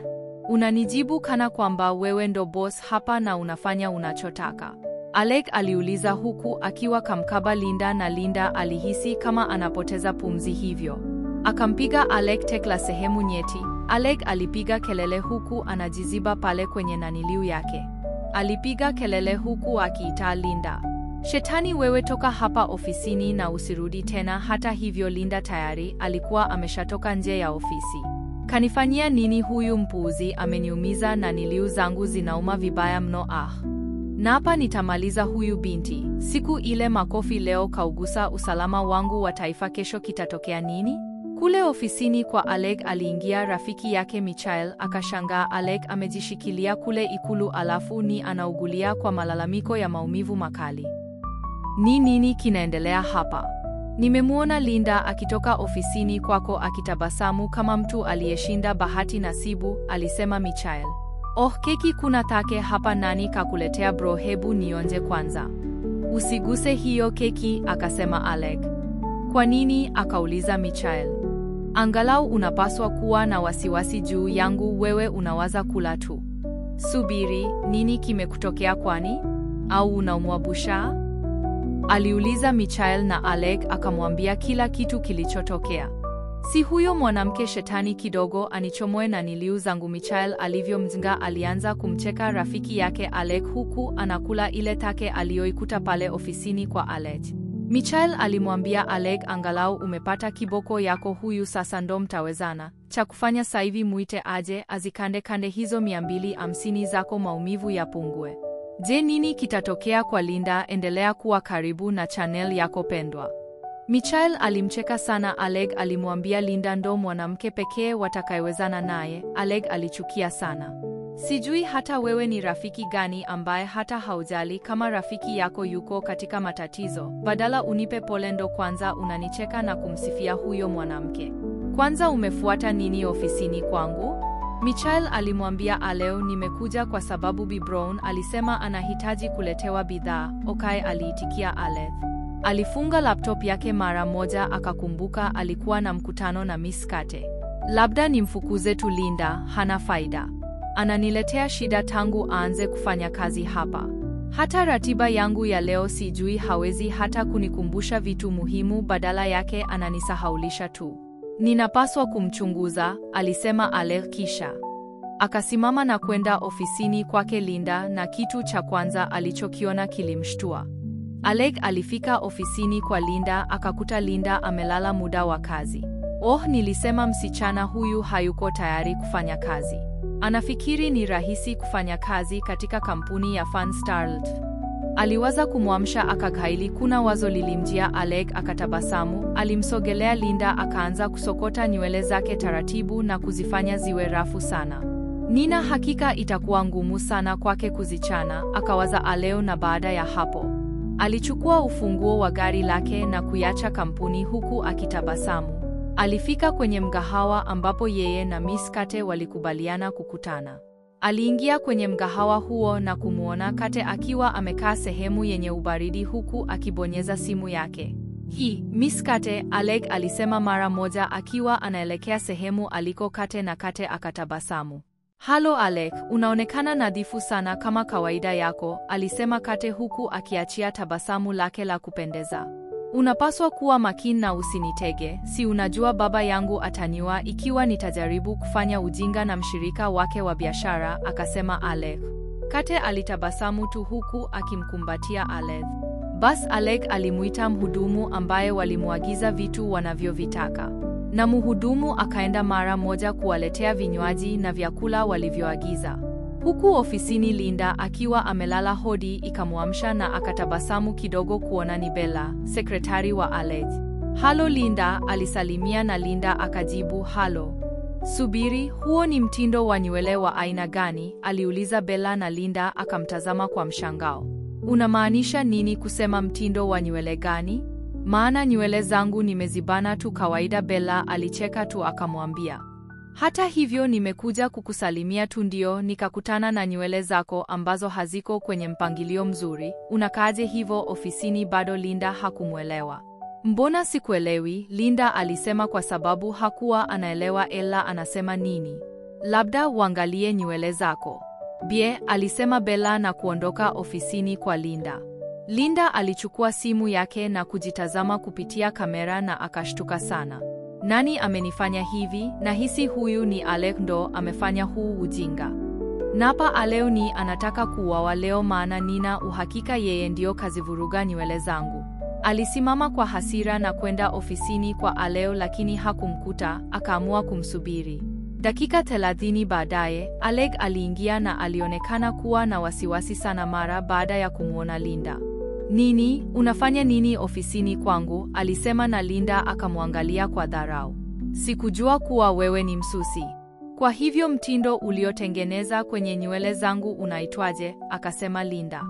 Unanijibu kana kwamba wewe ndo boss hapa na unafanya unachotaka? Alec aliuliza huku akiwa kamkaba Linda, na Linda alihisi kama anapoteza pumzi, hivyo akampiga Alec tekla sehemu nyeti. Alec alipiga kelele huku anajiziba pale kwenye naniliu yake. Alipiga kelele huku akiita Linda, shetani wewe, toka hapa ofisini na usirudi tena. Hata hivyo Linda tayari alikuwa ameshatoka nje ya ofisi. Kanifanyia nini huyu mpuuzi? Ameniumiza na niliu zangu zinauma vibaya mno. Na hapa nitamaliza huyu binti. Siku ile makofi leo kaugusa usalama wangu wa taifa, kesho kitatokea nini? Kule ofisini kwa Alec aliingia rafiki yake Michael, akashangaa Alec amejishikilia kule ikulu alafu ni anaugulia kwa malalamiko ya maumivu makali. Nini kinaendelea hapa? Nimemuona Linda akitoka ofisini kwako akitabasamu kama mtu aliyeshinda bahati nasibu, alisema Michael. Oh, keki kuna take hapa, nani kakuletea bro? Hebu nionje kwanza. Usiguse hiyo keki, akasema Alec. Kwa nini? Akauliza Michael. Angalau unapaswa kuwa na wasiwasi juu yangu, wewe unawaza kula tu. Subiri, nini kimekutokea kwani? Au unaumwa busha? Aliuliza Michael, na Alec akamwambia kila kitu kilichotokea. Si huyo mwanamke shetani kidogo anichomoe na niliu zangu? Michael alivyomzinga alianza kumcheka rafiki yake Alec huku anakula ile take aliyoikuta pale ofisini kwa Alec. Michael alimwambia Alec, angalau umepata kiboko yako huyu, sasa ndo mtawezana. Cha kufanya sasa hivi muite aje azikande kande hizo 250 zako, maumivu yapungue. Je, nini kitatokea kwa Linda? Endelea kuwa karibu na channel yako pendwa. Michael alimcheka sana Alec, alimwambia Linda ndo mwanamke pekee watakayewezana naye. Alec alichukia sana. Sijui hata wewe ni rafiki gani ambaye hata haujali kama rafiki yako yuko katika matatizo. Badala unipe pole ndo kwanza unanicheka na kumsifia huyo mwanamke. Kwanza umefuata nini ofisini kwangu? Michael alimwambia Aleo, nimekuja kwa sababu Bi Brown alisema anahitaji kuletewa bidhaa. Okay, aliitikia Aleth. Alifunga laptop yake mara moja, akakumbuka alikuwa na mkutano na Miss Kate. Labda nimfukuze tu Linda, hana faida. Ananiletea shida tangu aanze kufanya kazi hapa. Hata ratiba yangu ya leo sijui, hawezi hata kunikumbusha vitu muhimu, badala yake ananisahaulisha tu. Ninapaswa kumchunguza, alisema Alec, kisha akasimama na kwenda ofisini kwake Linda, na kitu cha kwanza alichokiona kilimshtua. Alec alifika ofisini kwa Linda, akakuta Linda amelala muda wa kazi. Oh, nilisema msichana huyu hayuko tayari kufanya kazi. Anafikiri ni rahisi kufanya kazi katika kampuni ya Fanstarlt. Aliwaza kumwamsha akaghaili. Kuna wazo lilimjia Alec, akatabasamu. Alimsogelea Linda, akaanza kusokota nywele zake taratibu na kuzifanya ziwe rafu sana. Nina hakika itakuwa ngumu sana kwake kuzichana, akawaza Aleo, na baada ya hapo alichukua ufunguo wa gari lake na kuiacha kampuni huku akitabasamu. Alifika kwenye mgahawa ambapo yeye na Miss Kate walikubaliana kukutana. Aliingia kwenye mgahawa huo na kumuona Kate akiwa amekaa sehemu yenye ubaridi huku akibonyeza simu yake. Miss Kate, Alec alisema mara moja akiwa anaelekea sehemu aliko Kate, na Kate akatabasamu. Halo Alec, unaonekana nadhifu sana kama kawaida yako, alisema Kate huku akiachia tabasamu lake la kupendeza. Unapaswa kuwa makini na usinitege, si unajua baba yangu ataniua ikiwa nitajaribu kufanya ujinga na mshirika wake wa biashara, akasema Alec. Kate alitabasamu tu huku akimkumbatia Alec. Bas Alec alimuita mhudumu ambaye walimuagiza vitu wanavyovitaka. Na mhudumu akaenda mara moja kuwaletea vinywaji na vyakula walivyoagiza. Huku ofisini Linda akiwa amelala, hodi ikamwamsha na akatabasamu kidogo kuona ni Bella, sekretari wa Alec. Halo Linda, alisalimia na Linda akajibu halo. Subiri, huo ni mtindo wa nywele wa aina gani? Aliuliza Bella, na Linda akamtazama kwa mshangao. Unamaanisha nini kusema mtindo wa nywele gani? Maana nywele zangu nimezibana tu kawaida, Bella alicheka tu akamwambia. Hata hivyo nimekuja kukusalimia tu, ndio nikakutana na nywele zako ambazo haziko kwenye mpangilio mzuri. Unakaaje hivyo ofisini bado? Linda hakumwelewa. Mbona sikuelewi? Linda alisema kwa sababu hakuwa anaelewa Ella anasema nini. Labda uangalie nywele zako. Bie, alisema Bella na kuondoka ofisini kwa Linda. Linda alichukua simu yake na kujitazama kupitia kamera na akashtuka sana. Nani amenifanya hivi? Nahisi huyu ni Alec ndo amefanya huu ujinga. Napa Aleo ni anataka kuuawa leo, maana nina uhakika yeye ndio kazivuruga nywele zangu. Alisimama kwa hasira na kwenda ofisini kwa Aleo, lakini hakumkuta, akaamua kumsubiri. Dakika 30 baadaye, Alec aliingia na alionekana kuwa na wasiwasi sana mara baada ya kumwona Linda. Nini? Unafanya nini ofisini kwangu? Alisema, na Linda akamwangalia kwa dharau. Sikujua kuwa wewe ni msusi. Kwa hivyo mtindo uliotengeneza kwenye nywele zangu unaitwaje? Akasema Linda.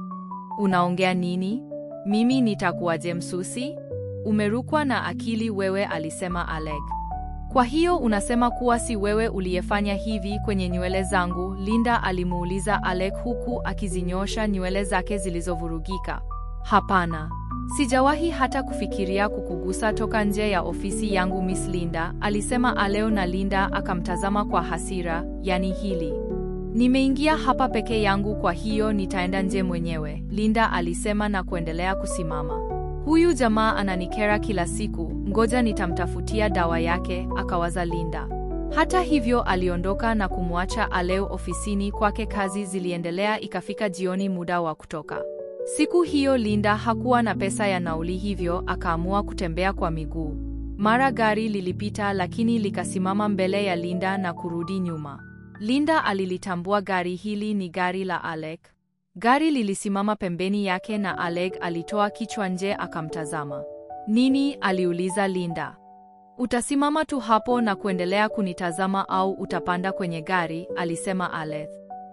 Unaongea nini? Mimi nitakuwaje msusi? Umerukwa na akili wewe, alisema Alec. Kwa hiyo unasema kuwa si wewe uliyefanya hivi kwenye nywele zangu? Linda alimuuliza Alec huku akizinyosha nywele zake zilizovurugika. Hapana. Sijawahi hata kufikiria kukugusa toka nje ya ofisi yangu Miss Linda, alisema Aleo, na Linda akamtazama kwa hasira. Yani hili? Nimeingia hapa peke yangu, kwa hiyo nitaenda nje mwenyewe, Linda alisema na kuendelea kusimama. Huyu jamaa ananikera kila siku, ngoja nitamtafutia dawa yake, akawaza Linda. Hata hivyo aliondoka na kumwacha Aleo ofisini kwake. Kazi ziliendelea, ikafika jioni muda wa kutoka. Siku hiyo Linda hakuwa na pesa ya nauli, hivyo akaamua kutembea kwa miguu. Mara gari lilipita, lakini likasimama mbele ya Linda na kurudi nyuma. Linda alilitambua gari hili ni gari la Alec. Gari lilisimama pembeni yake na Alec alitoa kichwa nje akamtazama. Nini? Aliuliza Linda. Utasimama tu hapo na kuendelea kunitazama au utapanda kwenye gari? Alisema Alec.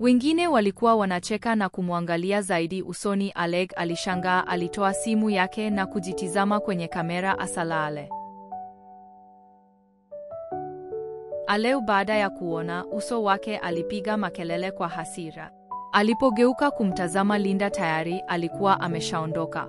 Wengine walikuwa wanacheka na kumwangalia zaidi usoni. Alec alishangaa, alitoa simu yake na kujitizama kwenye kamera asalale. Aleu baada ya kuona uso wake alipiga makelele kwa hasira. Alipogeuka kumtazama Linda tayari alikuwa ameshaondoka.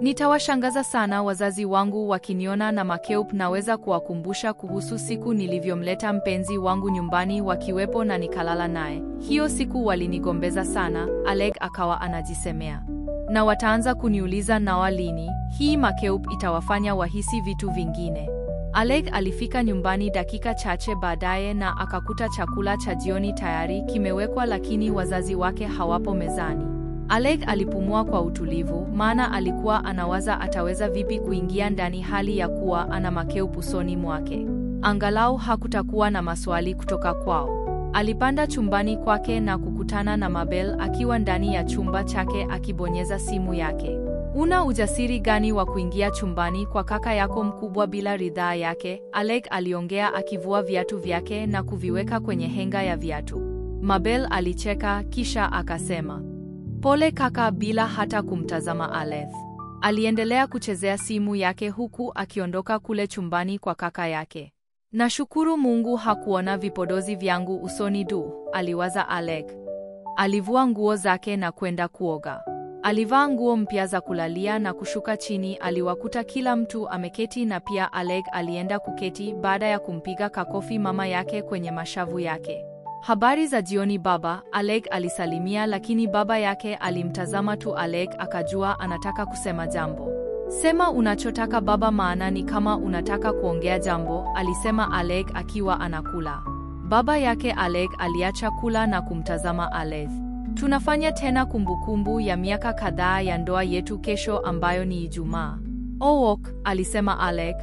Nitawashangaza sana wazazi wangu wakiniona na makeup. Naweza kuwakumbusha kuhusu siku nilivyomleta mpenzi wangu nyumbani wakiwepo na nikalala naye. Hiyo siku walinigombeza sana, Alec akawa anajisemea. Na wataanza kuniuliza nawa lini. Hii makeup itawafanya wahisi vitu vingine. Alec alifika nyumbani dakika chache baadaye na akakuta chakula cha jioni tayari kimewekwa, lakini wazazi wake hawapo mezani. Alec alipumua kwa utulivu, maana alikuwa anawaza ataweza vipi kuingia ndani hali ya kuwa ana makeup usoni mwake. Angalau hakutakuwa na maswali kutoka kwao. Alipanda chumbani kwake na kukutana na Mabel akiwa ndani ya chumba chake akibonyeza simu yake. Una ujasiri gani wa kuingia chumbani kwa kaka yako mkubwa bila ridhaa yake? Alec aliongea akivua viatu vyake na kuviweka kwenye henga ya viatu. Mabel alicheka kisha akasema, pole kaka, bila hata kumtazama Alec. Aliendelea kuchezea simu yake huku akiondoka kule chumbani kwa kaka yake. Nashukuru Mungu hakuona vipodozi vyangu usoni du, aliwaza Alec. Alivua nguo zake na kwenda kuoga. Alivaa nguo mpya za kulalia na kushuka chini. Aliwakuta kila mtu ameketi na pia Alec alienda kuketi baada ya kumpiga kakofi mama yake kwenye mashavu yake. Habari za jioni baba, Alec alisalimia, lakini baba yake alimtazama tu Alec akajua anataka kusema jambo. Sema unachotaka baba, maana ni kama unataka kuongea jambo, alisema Alec akiwa anakula. Baba yake Alec aliacha kula na kumtazama Alec. Tunafanya tena kumbukumbu ya miaka kadhaa ya ndoa yetu kesho ambayo ni Ijumaa. Ook, alisema Alec.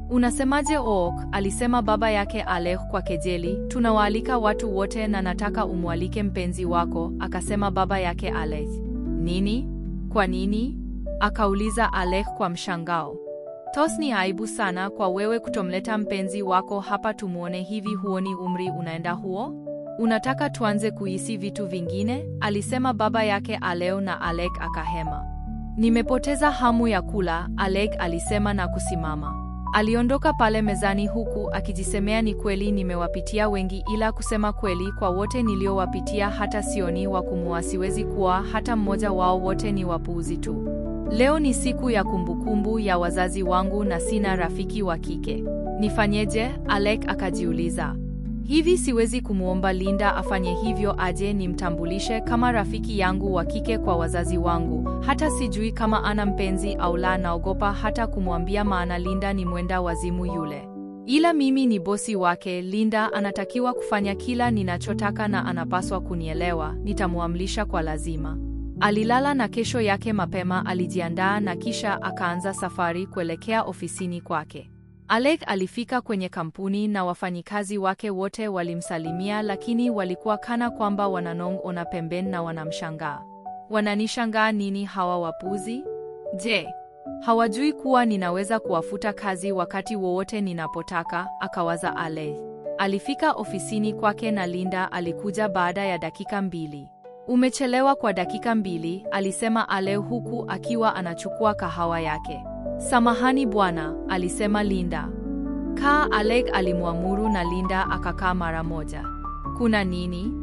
Unasemaje Ook? Alisema baba yake Alec kwa kejeli. Tunawaalika watu wote na nataka umwalike mpenzi wako, akasema baba yake Alec. Nini? Kwa nini? Akauliza Alec kwa mshangao. Tos, ni aibu sana kwa wewe kutomleta mpenzi wako hapa tumuone hivi, huoni umri unaenda huo? Unataka tuanze kuhisi vitu vingine? Alisema baba yake Alec na Alec akahema. Nimepoteza hamu ya kula, Alec alisema na kusimama. Aliondoka pale mezani huku akijisemea, ni kweli nimewapitia wengi, ila kusema kweli kwa wote niliowapitia hata sioni wa kumua, siwezi kuwa hata mmoja wao, wote ni wapuuzi tu. Leo ni siku ya kumbukumbu ya wazazi wangu na sina rafiki wa kike. Nifanyeje? Alec akajiuliza. Hivi siwezi kumuomba Linda afanye hivyo, aje nimtambulishe kama rafiki yangu wa kike kwa wazazi wangu? Hata sijui kama ana mpenzi au la, naogopa hata kumwambia, maana Linda ni mwenda wazimu yule. Ila mimi ni bosi wake, Linda anatakiwa kufanya kila ninachotaka na anapaswa kunielewa, nitamuamrisha kwa lazima. Alilala na kesho yake mapema alijiandaa na kisha akaanza safari kuelekea ofisini kwake. Alec alifika kwenye kampuni na wafanyikazi wake wote walimsalimia, lakini walikuwa kana kwamba wananong'ona pembeni na wanamshangaa. Wananishangaa nini hawa wapuzi? Je, hawajui kuwa ninaweza kuwafuta kazi wakati wowote ninapotaka? Akawaza Alec. Alifika ofisini kwake na Linda alikuja baada ya dakika 2. Umechelewa kwa dakika 2, alisema Alec huku akiwa anachukua kahawa yake. Samahani bwana, alisema Linda. Kaa, Alec alimwamuru na Linda akakaa mara moja. Kuna nini?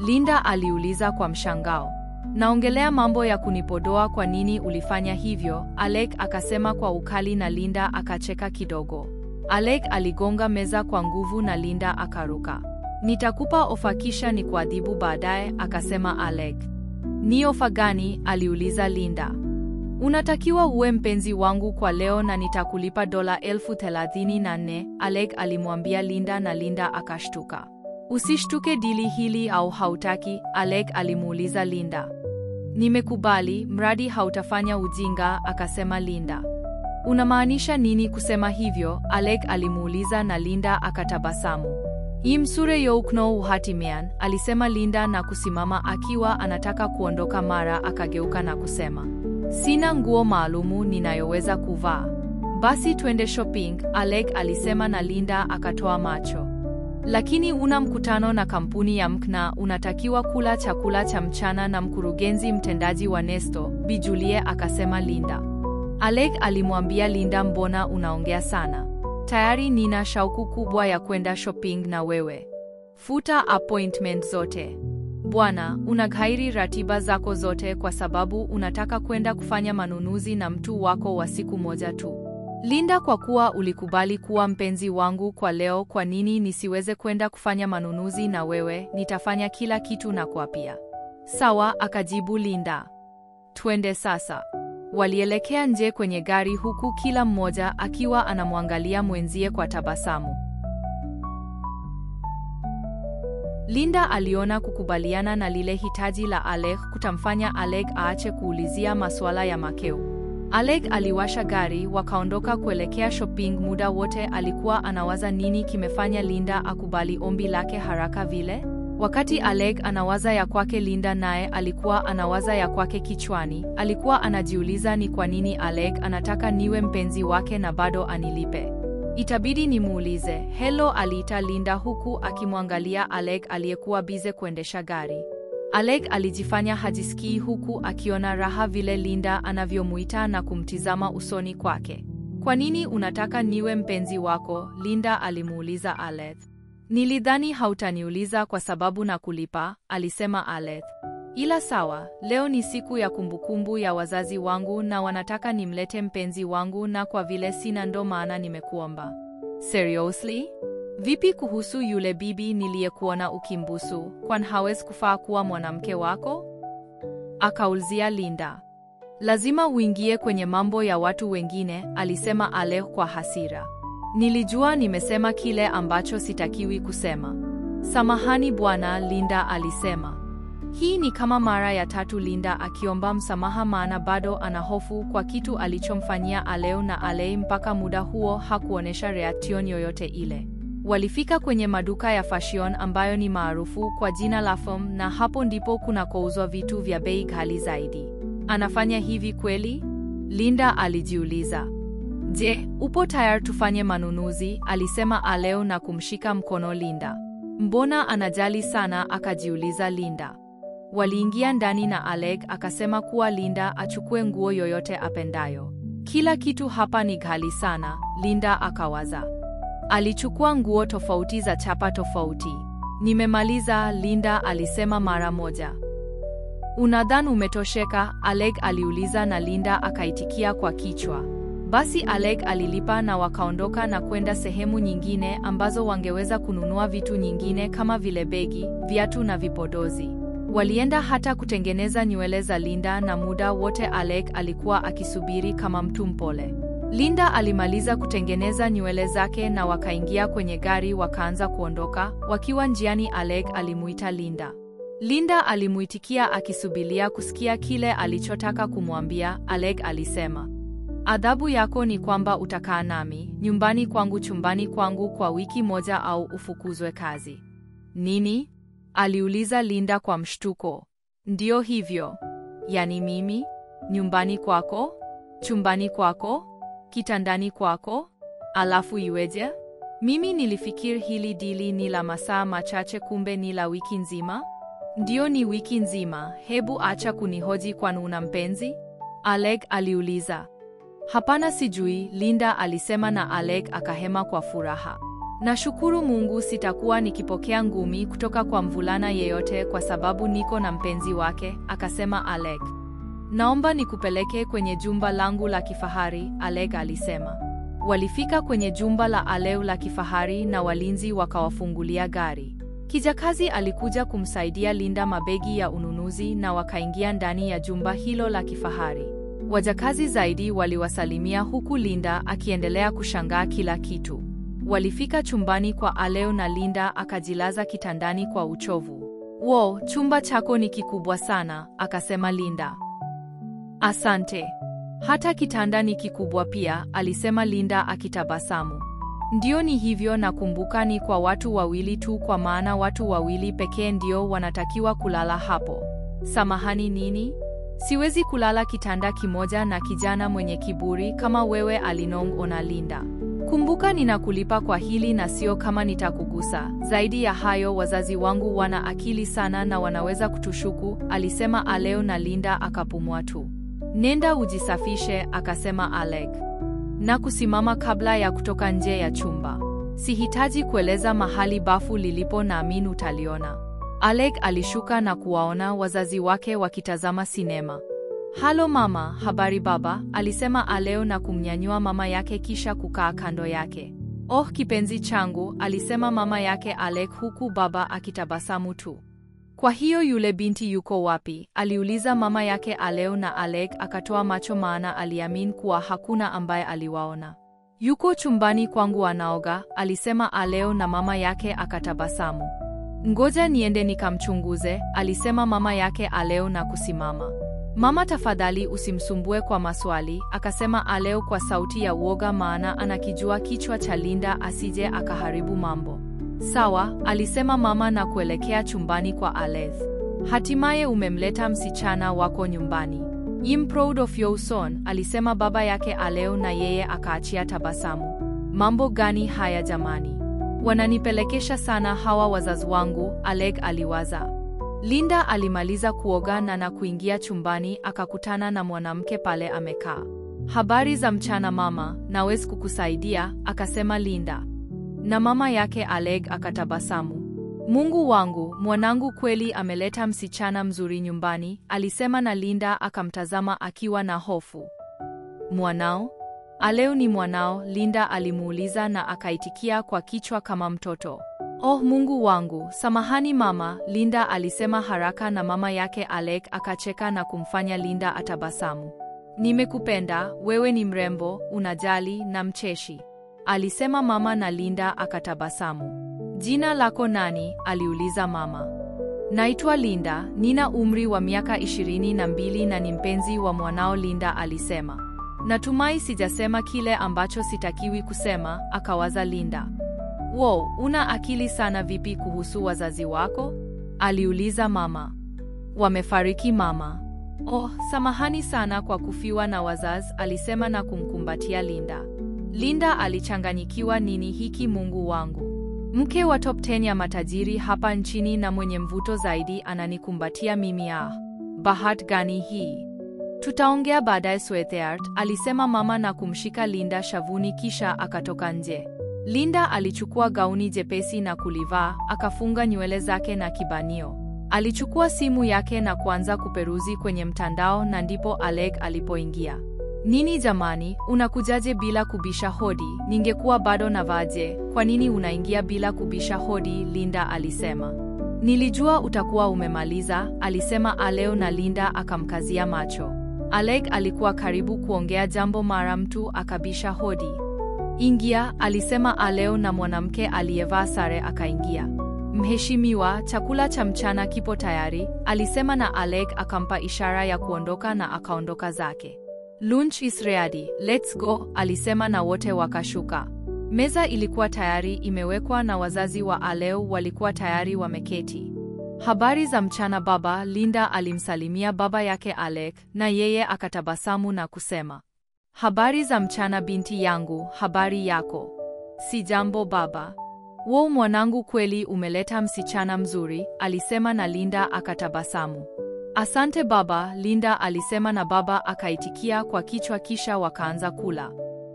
Linda aliuliza kwa mshangao. Naongelea mambo ya kunipodoa, kwa nini ulifanya hivyo? Alec akasema kwa ukali na Linda akacheka kidogo. Alec aligonga meza kwa nguvu na Linda akaruka. Nitakupa ofa kisha nikuadhibu baadaye, akasema Alec. Ni ofa gani? Aliuliza Linda. Unatakiwa uwe mpenzi wangu kwa leo na nitakulipa $34,000, Alec alimwambia Linda na Linda akashtuka. Usishtuke dili hili au hautaki? Alec alimuuliza Linda. Nimekubali, mradi hautafanya ujinga, akasema Linda. Unamaanisha nini kusema hivyo? Alec alimuuliza na Linda akatabasamu. Imsure youkno uhatimean, alisema Linda na kusimama akiwa anataka kuondoka, mara akageuka na kusema. Sina nguo maalumu ninayoweza kuvaa. Basi twende shopping, Alec alisema na Linda akatoa macho. Lakini una mkutano na kampuni ya Mkna, unatakiwa kula chakula cha mchana na mkurugenzi mtendaji wa Nesto, Bi Julie, akasema Linda. Alec alimwambia Linda, mbona unaongea sana? Tayari nina shauku kubwa ya kwenda shopping na wewe. Futa appointment zote. Bwana, unaghairi ratiba zako zote kwa sababu unataka kwenda kufanya manunuzi na mtu wako wa siku moja tu. Linda, kwa kuwa ulikubali kuwa mpenzi wangu kwa leo, kwa nini nisiweze kwenda kufanya manunuzi na wewe? Nitafanya kila kitu na kuapia. Sawa, akajibu Linda. Twende sasa. Walielekea nje kwenye gari huku kila mmoja akiwa anamwangalia mwenzie kwa tabasamu. Linda aliona kukubaliana na lile hitaji la Alec kutamfanya Alec aache kuulizia masuala ya makeo. Alec aliwasha gari, wakaondoka kuelekea shopping. Muda wote alikuwa anawaza nini kimefanya Linda akubali ombi lake haraka vile. Wakati Alec anawaza ya kwake, Linda naye alikuwa anawaza ya kwake kichwani. Alikuwa anajiuliza, ni kwa nini Alec anataka niwe mpenzi wake na bado anilipe? Itabidi nimuulize. Hello, aliita Linda huku akimwangalia Alec aliyekuwa bize kuendesha gari. Alec alijifanya hajisikii huku akiona raha vile Linda anavyomuita na kumtizama usoni kwake. Kwa nini unataka niwe mpenzi wako? Linda alimuuliza Alec. Nilidhani hautaniuliza kwa sababu na kulipa, alisema Alec. Ila sawa, leo ni siku ya kumbukumbu ya wazazi wangu na wanataka nimlete mpenzi wangu, na kwa vile sina ndo maana nimekuomba. Seriously? Vipi kuhusu yule bibi niliyekuona ukimbusu? Kwan hawezi kufaa kuwa mwanamke wako? Akaulizia Linda. Lazima uingie kwenye mambo ya watu wengine, alisema Alec kwa hasira. Nilijua nimesema kile ambacho sitakiwi kusema. Samahani bwana, Linda alisema. Hii ni kama mara ya tatu Linda akiomba msamaha, maana bado ana hofu kwa kitu alichomfanyia Alec, na Alec mpaka muda huo hakuonesha reaction yoyote ile. Walifika kwenye maduka ya fashion ambayo ni maarufu kwa jina la Femme, na hapo ndipo kunakouzwa vitu vya bei ghali zaidi. Anafanya hivi kweli? Linda alijiuliza. Je, upo tayari tufanye manunuzi? Alisema Alec na kumshika mkono Linda. Mbona anajali sana? Akajiuliza Linda. Waliingia ndani na Alec akasema kuwa Linda achukue nguo yoyote apendayo. Kila kitu hapa ni ghali sana, Linda akawaza. Alichukua nguo tofauti za chapa tofauti. Nimemaliza, Linda alisema mara moja. Unadhani umetosheka? Alec aliuliza na Linda akaitikia kwa kichwa. Basi Alec alilipa na wakaondoka na kwenda sehemu nyingine ambazo wangeweza kununua vitu nyingine kama vile begi, viatu na vipodozi. Walienda hata kutengeneza nywele za Linda, na muda wote Alec alikuwa akisubiri kama mtu mpole. Linda alimaliza kutengeneza nywele zake na wakaingia kwenye gari wakaanza kuondoka. Wakiwa njiani Alec alimuita Linda. Linda alimuitikia akisubiria kusikia kile alichotaka kumwambia. Alec alisema, adhabu yako ni kwamba utakaa nami nyumbani kwangu, chumbani kwangu kwa wiki moja au ufukuzwe kazi. Nini? Aliuliza Linda kwa mshtuko. Ndio hivyo. Yani mimi? Nyumbani kwako? Chumbani kwako? Kitandani kwako? Alafu iweje? Mimi nilifikiri hili dili ni la masaa machache, kumbe ni la wiki nzima? Ndio, ni wiki nzima. Hebu acha kunihoji, kwani una mpenzi? Alec aliuliza. Hapana, sijui, Linda alisema na Alec akahema kwa furaha. Nashukuru Mungu sitakuwa nikipokea ngumi kutoka kwa mvulana yeyote kwa sababu niko na mpenzi wake, akasema Alec. Naomba nikupeleke kwenye jumba langu la kifahari, Alec alisema. Walifika kwenye jumba la Alec la kifahari na walinzi wakawafungulia gari. Kijakazi alikuja kumsaidia Linda mabegi ya ununuzi na wakaingia ndani ya jumba hilo la kifahari. Wajakazi zaidi waliwasalimia huku Linda akiendelea kushangaa kila kitu. Walifika chumbani kwa Alec na Linda akajilaza kitandani kwa uchovu. Wow, chumba chako ni kikubwa sana, akasema Linda. Asante. Hata kitanda ni kikubwa pia, alisema Linda akitabasamu. Ndio, ni hivyo, nakumbuka ni kwa watu wawili tu, kwa maana watu wawili pekee ndio wanatakiwa kulala hapo. Samahani, nini? Siwezi kulala kitanda kimoja na kijana mwenye kiburi kama wewe, alinong'ona Linda. Kumbuka ninakulipa kwa hili na sio kama nitakugusa. Zaidi ya hayo, wazazi wangu wana akili sana na wanaweza kutushuku, alisema Aleo na Linda akapumua tu. Nenda ujisafishe, akasema Alec. Na kusimama kabla ya kutoka nje ya chumba. Sihitaji kueleza mahali bafu lilipo, naamini utaliona. Alec alishuka na kuwaona wazazi wake wakitazama sinema. Halo mama, habari baba, alisema Aleo na kumnyanyua mama yake kisha kukaa kando yake. Oh kipenzi changu, alisema mama yake Alec huku baba akitabasamu tu. Kwa hiyo yule binti yuko wapi? Aliuliza mama yake Aleo na Alec akatoa macho maana aliamini kuwa hakuna ambaye aliwaona. Yuko chumbani kwangu anaoga, alisema Aleo na mama yake akatabasamu. Ngoja niende nikamchunguze, alisema mama yake Aleo na kusimama. Mama tafadhali usimsumbue kwa maswali, akasema Aleo kwa sauti ya uoga maana anakijua kichwa cha Linda asije akaharibu mambo. Sawa, alisema mama na kuelekea chumbani kwa Alec. Hatimaye umemleta msichana wako nyumbani. I'm proud of your son, alisema baba yake Aleo na yeye akaachia tabasamu. Mambo gani haya jamani? Wananipelekesha sana hawa wazazi wangu, Alec aliwaza. Linda alimaliza kuoga na kuingia chumbani akakutana na mwanamke pale amekaa. Habari za mchana mama, naweza kukusaidia, akasema Linda. Na mama yake Alec akatabasamu. Mungu wangu, mwanangu kweli ameleta msichana mzuri nyumbani, alisema na Linda akamtazama akiwa na hofu. Mwanao? Aleo ni mwanao, Linda alimuuliza na akaitikia kwa kichwa kama mtoto. Oh Mungu wangu, samahani mama, Linda alisema haraka na mama yake Alec akacheka na kumfanya Linda atabasamu. Nimekupenda, wewe ni mrembo, unajali na mcheshi, alisema mama na Linda akatabasamu. Jina lako nani? Aliuliza mama. Naitwa Linda, nina umri wa miaka 22 na ni mpenzi wa mwanao, Linda alisema. Natumai sijasema kile ambacho sitakiwi kusema, akawaza Linda. Wow, una akili sana. Vipi kuhusu wazazi wako? Aliuliza mama. Wamefariki mama. Oh, samahani sana kwa kufiwa na wazazi, alisema na kumkumbatia Linda. Linda alichanganyikiwa, nini hiki Mungu wangu? Mke wa top 10 ya matajiri hapa nchini na mwenye mvuto zaidi ananikumbatia mimi bahati gani hii? Tutaongea baadaye sweetheart, alisema mama na kumshika Linda shavuni kisha akatoka nje. Linda alichukua gauni jepesi na kulivaa, akafunga nywele zake na kibanio. Alichukua simu yake na kuanza kuperuzi kwenye mtandao na ndipo Alec alipoingia. Nini jamani, unakujaje bila kubisha hodi? Ningekuwa bado navaje, kwa nini unaingia bila kubisha hodi? Linda alisema. Nilijua utakuwa umemaliza, alisema Aleo na Linda akamkazia macho. Alec alikuwa karibu kuongea jambo mara mtu akabisha hodi. Ingia, alisema Aleo na mwanamke aliyevaa sare akaingia. Mheshimiwa, chakula cha mchana kipo tayari, alisema na Alec akampa ishara ya kuondoka na akaondoka zake. Lunch is ready, let's go, alisema na wote wakashuka. Meza ilikuwa tayari imewekwa na wazazi wa Aleo walikuwa tayari wameketi. Habari za mchana baba, Linda alimsalimia baba yake Alec na yeye akatabasamu na kusema. Habari za mchana binti yangu, habari yako? Si jambo baba. Wow mwanangu, kweli umeleta msichana mzuri, alisema na Linda akatabasamu. Asante baba, Linda alisema na baba akaitikia kwa kichwa kisha wakaanza kula.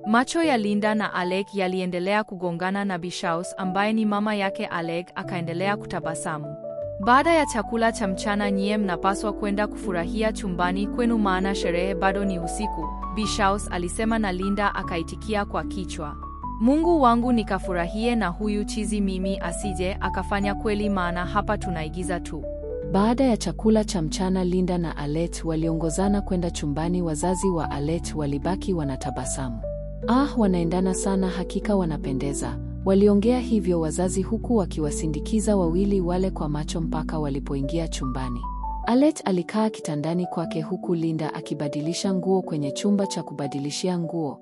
Macho ya Linda na Alec yaliendelea kugongana na Bishaus ambaye ni mama yake Alec akaendelea kutabasamu. Baada ya chakula cha mchana nyie mnapaswa kwenda kufurahia chumbani kwenu maana sherehe bado ni usiku, Bishaus alisema na Linda akaitikia kwa kichwa. Mungu wangu nikafurahie na huyu chizi mimi asije akafanya kweli maana hapa tunaigiza tu. Baada ya chakula cha mchana Linda na Alec waliongozana kwenda chumbani. Wazazi wa Alec walibaki wanatabasamu. Wanaendana sana, hakika wanapendeza. Waliongea hivyo wazazi huku wakiwasindikiza wawili wale kwa macho mpaka walipoingia chumbani. Alec alikaa kitandani kwake huku Linda akibadilisha nguo kwenye chumba cha kubadilishia nguo.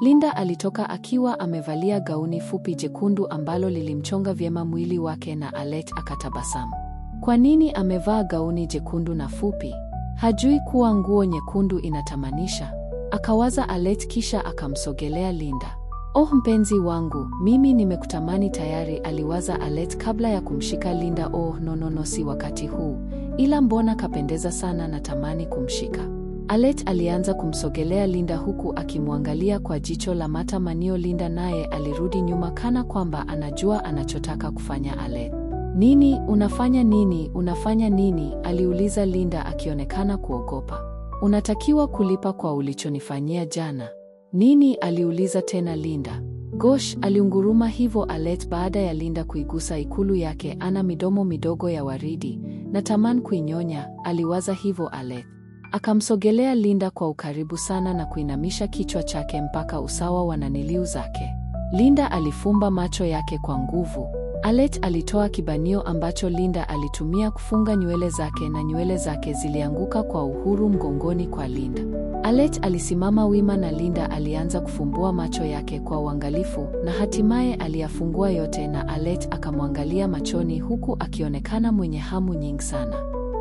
Linda alitoka akiwa amevalia gauni fupi jekundu ambalo lilimchonga vyema mwili wake na Alec akatabasamu. Kwa nini amevaa gauni jekundu na fupi? Hajui kuwa nguo nyekundu inatamanisha? Akawaza Alec kisha akamsogelea Linda. Oh mpenzi wangu, mimi nimekutamani tayari, aliwaza Alet kabla ya kumshika Linda. Oh no, si wakati huu. Ila mbona kapendeza sana, natamani kumshika. Alet alianza kumsogelea Linda huku akimwangalia kwa jicho la matamanio. Linda naye alirudi nyuma kana kwamba anajua anachotaka kufanya Alet. Nini? Unafanya nini? Unafanya nini? Aliuliza Linda akionekana kuogopa. Unatakiwa kulipa kwa ulichonifanyia jana. Nini? Aliuliza tena Linda. Gosh, aliunguruma hivyo Alet baada ya Linda kuigusa ikulu yake. Ana midomo midogo ya waridi, natamani kuinyonya, aliwaza hivyo Alet. Akamsogelea Linda kwa ukaribu sana na kuinamisha kichwa chake mpaka usawa wa naniliu zake. Linda alifumba macho yake kwa nguvu. Alet alitoa kibanio ambacho Linda alitumia kufunga nywele zake na nywele zake zilianguka kwa uhuru mgongoni kwa Linda. Alet alisimama wima na Linda alianza kufumbua macho yake kwa uangalifu na hatimaye aliyafungua yote na Alet akamwangalia machoni huku akionekana mwenye hamu nyingi sana.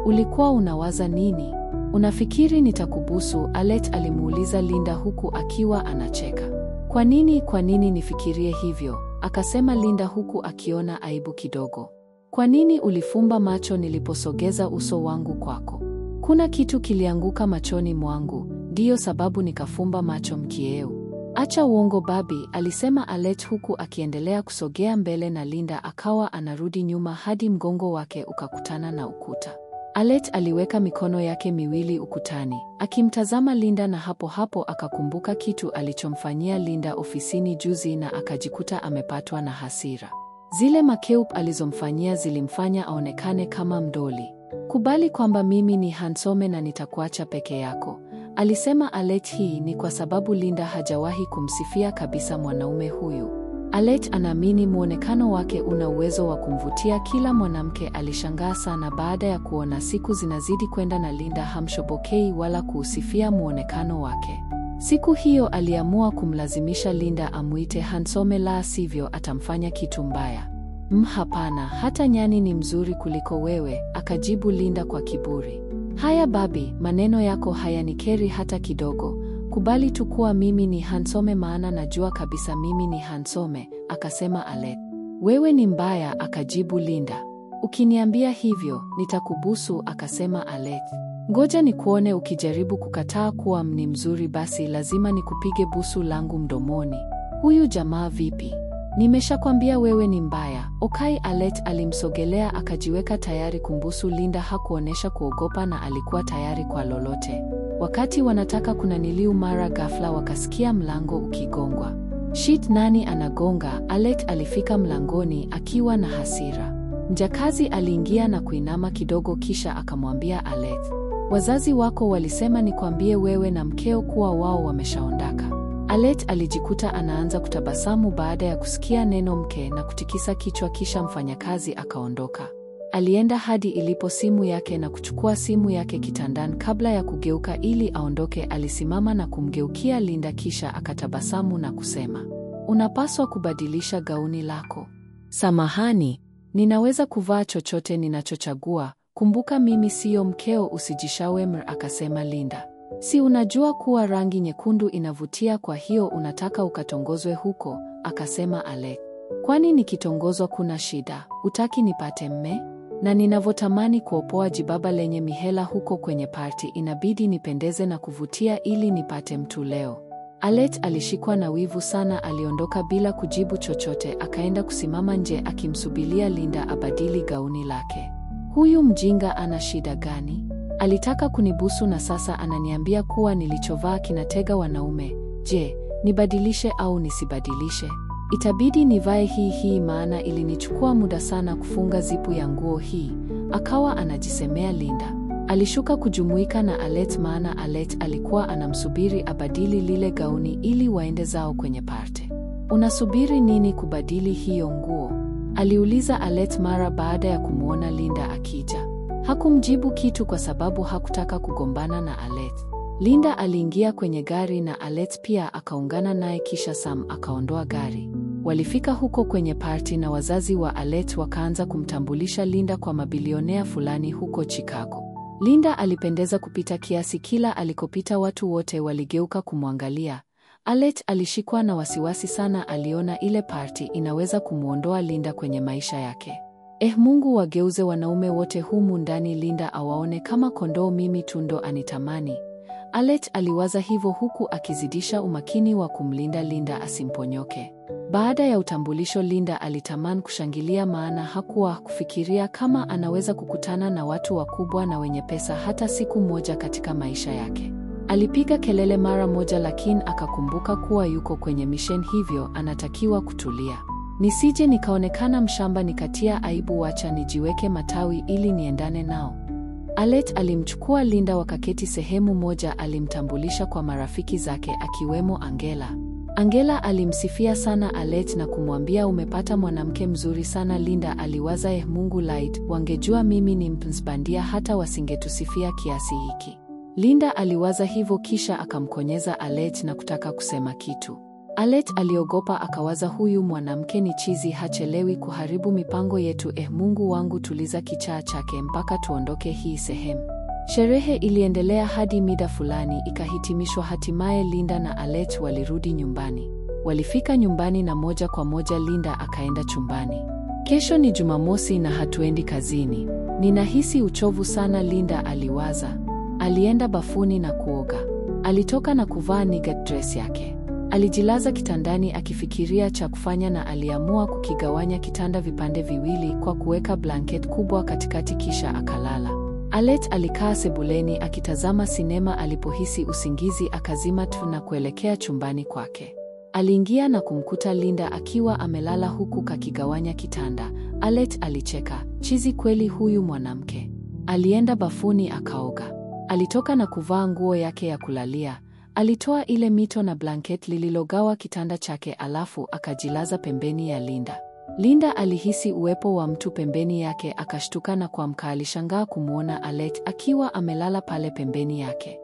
Ulikuwa unawaza nini? Unafikiri nitakubusu? Alet alimuuliza Linda huku akiwa anacheka. Kwa nini nifikirie hivyo? Akasema Linda huku akiona aibu kidogo. Kwa nini ulifumba macho niliposogeza uso wangu kwako? Kuna kitu kilianguka machoni mwangu, ndiyo sababu nikafumba macho mkieo. Acha uongo babi, alisema Alet huku akiendelea kusogea mbele na Linda akawa anarudi nyuma hadi mgongo wake ukakutana na ukuta. Alet aliweka mikono yake miwili ukutani, akimtazama Linda na hapo hapo akakumbuka kitu alichomfanyia Linda ofisini juzi na akajikuta amepatwa na hasira. Zile makeup alizomfanyia zilimfanya aonekane kama mdoli. Kubali kwamba mimi ni handsome na nitakuacha peke yako, alisema Alet. Hii ni kwa sababu Linda hajawahi kumsifia kabisa mwanaume huyu. Alet anaamini muonekano wake una uwezo wa kumvutia kila mwanamke. Alishangaa sana baada ya kuona siku zinazidi kwenda na Linda hamshobokei wala kuusifia muonekano wake. Siku hiyo aliamua kumlazimisha Linda amuite handsome, la sivyo atamfanya kitu mbaya. Hapana, hata nyani ni mzuri kuliko wewe, akajibu Linda kwa kiburi. Haya babi, maneno yako hayanikeri hata kidogo. Kubali tu kuwa mimi ni handsome, maana najua kabisa mimi ni handsome, akasema Alet. Wewe ni mbaya, akajibu Linda. Ukiniambia hivyo, nitakubusu, akasema Alet. Ngoja nikuone ukijaribu kukataa kuwa ni mzuri, basi lazima nikupige busu langu mdomoni. Huyu jamaa vipi? Nimeshakwambia wewe ni mbaya. Okay. Alet alimsogelea akajiweka tayari kumbusu Linda. Hakuonesha kuogopa na alikuwa tayari kwa lolote. Wakati wanataka kunaniliu, mara ghafla wakasikia mlango ukigongwa. Shit, nani anagonga? Alet alifika mlangoni akiwa na hasira. Mjakazi aliingia na kuinama kidogo kisha akamwambia Alet, wazazi wako walisema nikwambie wewe na mkeo kuwa wao wameshaondoka. Alet alijikuta anaanza kutabasamu baada ya kusikia neno mke na kutikisa kichwa, kisha mfanyakazi akaondoka. Alienda hadi ilipo simu yake na kuchukua simu yake kitandani. Kabla ya kugeuka ili aondoke, alisimama na kumgeukia Linda kisha akatabasamu na kusema, unapaswa kubadilisha gauni lako. Samahani, ninaweza kuvaa chochote ninachochagua. Kumbuka mimi siyo mkeo, usijishawemr, akasema Linda. Si unajua kuwa rangi nyekundu inavutia, kwa hiyo unataka ukatongozwe huko, akasema Alet. Kwani nikitongozwa kuna shida? Utaki nipate mme? Na ninavyotamani kuopoa jibaba lenye mihela huko kwenye party, inabidi nipendeze na kuvutia ili nipate mtu leo. Alet alishikwa na wivu sana. Aliondoka bila kujibu chochote, akaenda kusimama nje akimsubilia Linda abadili gauni lake. Huyu mjinga ana shida gani? Alitaka kunibusu na sasa ananiambia kuwa nilichovaa kinatega wanaume. Je, nibadilishe au nisibadilishe? Itabidi nivae hii maana ilinichukua muda sana kufunga zipu ya nguo hii, akawa anajisemea Linda. Alishuka kujumuika na Alet maana Alet alikuwa anamsubiri abadili lile gauni ili waende zao kwenye party. Unasubiri nini kubadili hiyo nguo? Aliuliza Alet mara baada ya kumwona Linda akija. Hakumjibu kitu kwa sababu hakutaka kugombana na Alet. Linda aliingia kwenye gari na Alet pia akaungana naye, kisha Sam akaondoa gari. Walifika huko kwenye party na wazazi wa Alet wakaanza kumtambulisha Linda kwa mabilionea fulani huko Chicago. Linda alipendeza kupita kiasi, kila alikopita watu wote waligeuka kumwangalia. Alet alishikwa na wasiwasi sana. Aliona ile party inaweza kumuondoa Linda kwenye maisha yake. Mungu wageuze wanaume wote humu ndani, Linda awaone kama kondoo, mimi tu ndo anitamani. Alet aliwaza hivyo huku akizidisha umakini wa kumlinda Linda asimponyoke. Baada ya utambulisho, Linda alitamani kushangilia, maana hakuwa kufikiria kama anaweza kukutana na watu wakubwa na wenye pesa hata siku moja katika maisha yake. Alipiga kelele mara moja, lakini akakumbuka kuwa yuko kwenye mission, hivyo anatakiwa kutulia. Nisije nikaonekana mshamba nikatia aibu, wacha nijiweke matawi ili niendane nao. Alet alimchukua Linda wakaketi sehemu moja. Alimtambulisha kwa marafiki zake akiwemo Angela. Angela alimsifia sana Alet na kumwambia, umepata mwanamke mzuri sana. Linda aliwaza, Mungu light, wangejua mimi ni mpenzi bandia hata wasingetusifia kiasi hiki. Linda aliwaza hivyo, kisha akamkonyeza Alet na kutaka kusema kitu. Alet aliogopa, akawaza, huyu mwanamke ni chizi, hachelewi kuharibu mipango yetu. Mungu wangu, tuliza kichaa chake mpaka tuondoke hii sehemu. Sherehe iliendelea hadi mida fulani ikahitimishwa. Hatimaye Linda na Alet walirudi nyumbani. Walifika nyumbani na moja kwa moja Linda akaenda chumbani. Kesho ni Jumamosi na hatuendi kazini. Ninahisi uchovu sana, Linda aliwaza. Alienda bafuni na kuoga. Alitoka na kuvaa night dress yake. Alijilaza kitandani akifikiria cha kufanya na aliamua kukigawanya kitanda vipande viwili kwa kuweka blanket kubwa katikati, kisha akalala. Alet alikaa sebuleni akitazama sinema. Alipohisi usingizi akazima tu na kuelekea chumbani kwake. Aliingia na kumkuta Linda akiwa amelala huku kakigawanya kitanda. Alet alicheka, chizi kweli huyu mwanamke. Alienda bafuni akaoga. Alitoka na kuvaa nguo yake ya kulalia. Alitoa ile mito na blanket lililogawa kitanda chake, alafu akajilaza pembeni ya Linda. Linda alihisi uwepo wa mtu pembeni yake, akashtuka na kuamka. Alishangaa kumwona Alet akiwa amelala pale pembeni yake.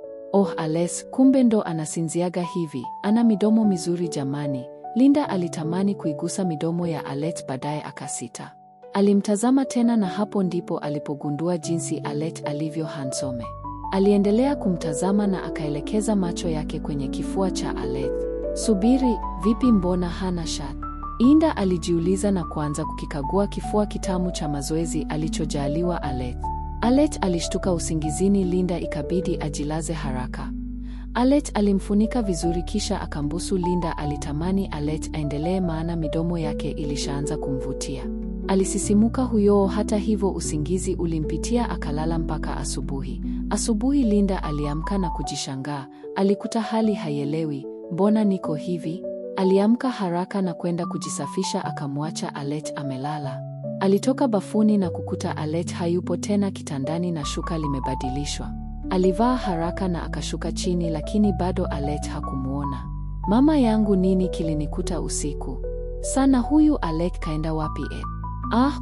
Ales, kumbe ndo anasinziaga hivi, ana midomo mizuri jamani. Linda alitamani kuigusa midomo ya Alet, baadaye akasita. Alimtazama tena na hapo ndipo alipogundua jinsi Alet alivyo handsome. Aliendelea kumtazama na akaelekeza macho yake kwenye kifua cha Alet. Subiri, vipi mbona hana shati? Linda alijiuliza na kuanza kukikagua kifua kitamu cha mazoezi alichojaliwa Alet. Alet alishtuka usingizini. Linda ikabidi ajilaze haraka. Alet alimfunika vizuri kisha akambusu Linda. Alitamani Alet aendelee maana midomo yake ilishaanza kumvutia. Alisisimuka huyo. Hata hivyo usingizi ulimpitia, akalala mpaka asubuhi. Asubuhi Linda aliamka na kujishangaa. Alikuta hali haielewi, mbona niko hivi? Aliamka haraka na kwenda kujisafisha, akamwacha Alet amelala. Alitoka bafuni na kukuta Alet hayupo tena kitandani na shuka limebadilishwa. Alivaa haraka na akashuka chini, lakini bado Alet hakumuona. Mama yangu, nini kilinikuta usiku sana? Huyu Alet kaenda wapi?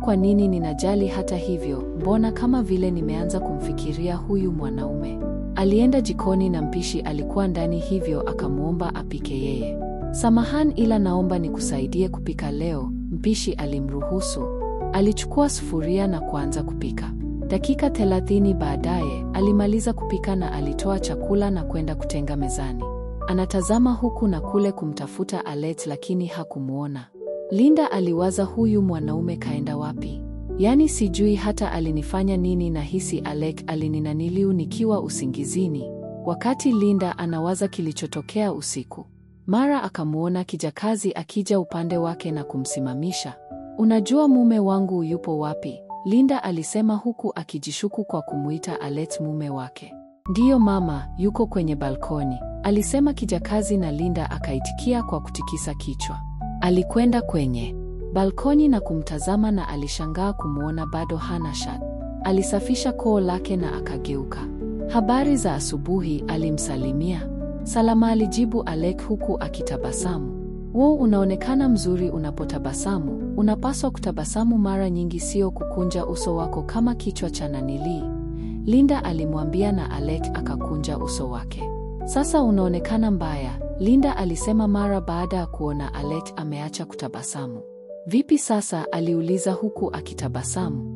Kwa nini ninajali hata hivyo? Mbona kama vile nimeanza kumfikiria huyu mwanaume. Alienda jikoni na mpishi alikuwa ndani, hivyo akamwomba apike yeye. Samahani, ila naomba nikusaidie kupika leo, mpishi alimruhusu. Alichukua sufuria na kuanza kupika. Dakika 30 baadaye alimaliza kupika na alitoa chakula na kwenda kutenga mezani. Anatazama huku na kule kumtafuta Alet, lakini hakumuona. Linda aliwaza, huyu mwanaume kaenda wapi? Yaani sijui hata alinifanya nini. Nahisi Alet alininaniliu nikiwa usingizini. Wakati Linda anawaza kilichotokea usiku, mara akamuona kijakazi akija upande wake na kumsimamisha. Unajua mume wangu yupo wapi? Linda alisema huku akijishuku kwa kumuita Alet mume wake. Ndiyo mama, yuko kwenye balkoni, alisema kijakazi, na Linda akaitikia kwa kutikisa kichwa. Alikwenda kwenye balkoni na kumtazama na alishangaa kumuona bado hana shati. Alisafisha koo lake na akageuka. Habari za asubuhi, alimsalimia. Salama, alijibu Alet huku akitabasamu. Unaonekana mzuri unapotabasamu. Unapaswa kutabasamu mara nyingi, sio kukunja uso wako kama kichwa cha nanilii, Linda alimwambia, na Alet akakunja uso wake. Sasa unaonekana mbaya, Linda alisema mara baada ya kuona Alet ameacha kutabasamu. Vipi sasa? aliuliza huku akitabasamu.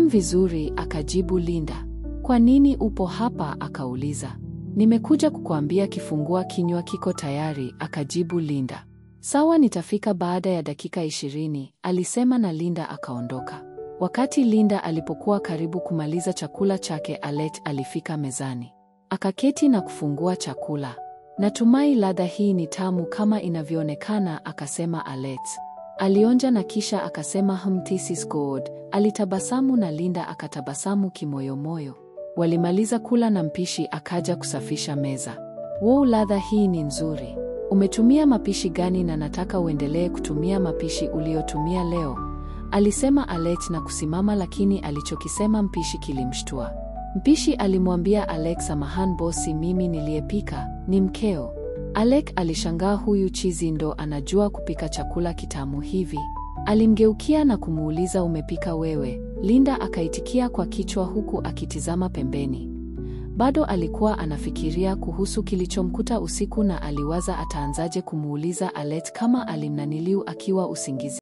Vizuri, akajibu Linda. Kwa nini upo hapa? akauliza. Nimekuja kukuambia kifungua kinywa kiko tayari, akajibu Linda. Sawa, nitafika baada ya dakika 20, alisema na Linda akaondoka. Wakati Linda alipokuwa karibu kumaliza chakula chake, Alet alifika mezani. Akaketi na kufungua chakula. Natumai ladha hii ni tamu kama inavyoonekana, akasema Alet. Alionja na kisha akasema this is good. Alitabasamu na Linda akatabasamu kimoyomoyo. Walimaliza kula na mpishi akaja kusafisha meza. Wow, ladha hii ni nzuri. Umetumia mapishi gani? Na nataka uendelee kutumia mapishi uliotumia leo, alisema Alet na kusimama, lakini alichokisema mpishi kilimshtua. Mpishi alimwambia Alex, samahani bosi, mimi niliyepika, ni mkeo. Alec alishangaa, huyu chizi ndo anajua kupika chakula kitamu hivi? Alimgeukia na kumuuliza, umepika wewe? Linda akaitikia kwa kichwa huku akitizama pembeni. Bado alikuwa anafikiria kuhusu kilichomkuta usiku na aliwaza ataanzaje kumuuliza Alet kama alimnaniliu akiwa usingizi.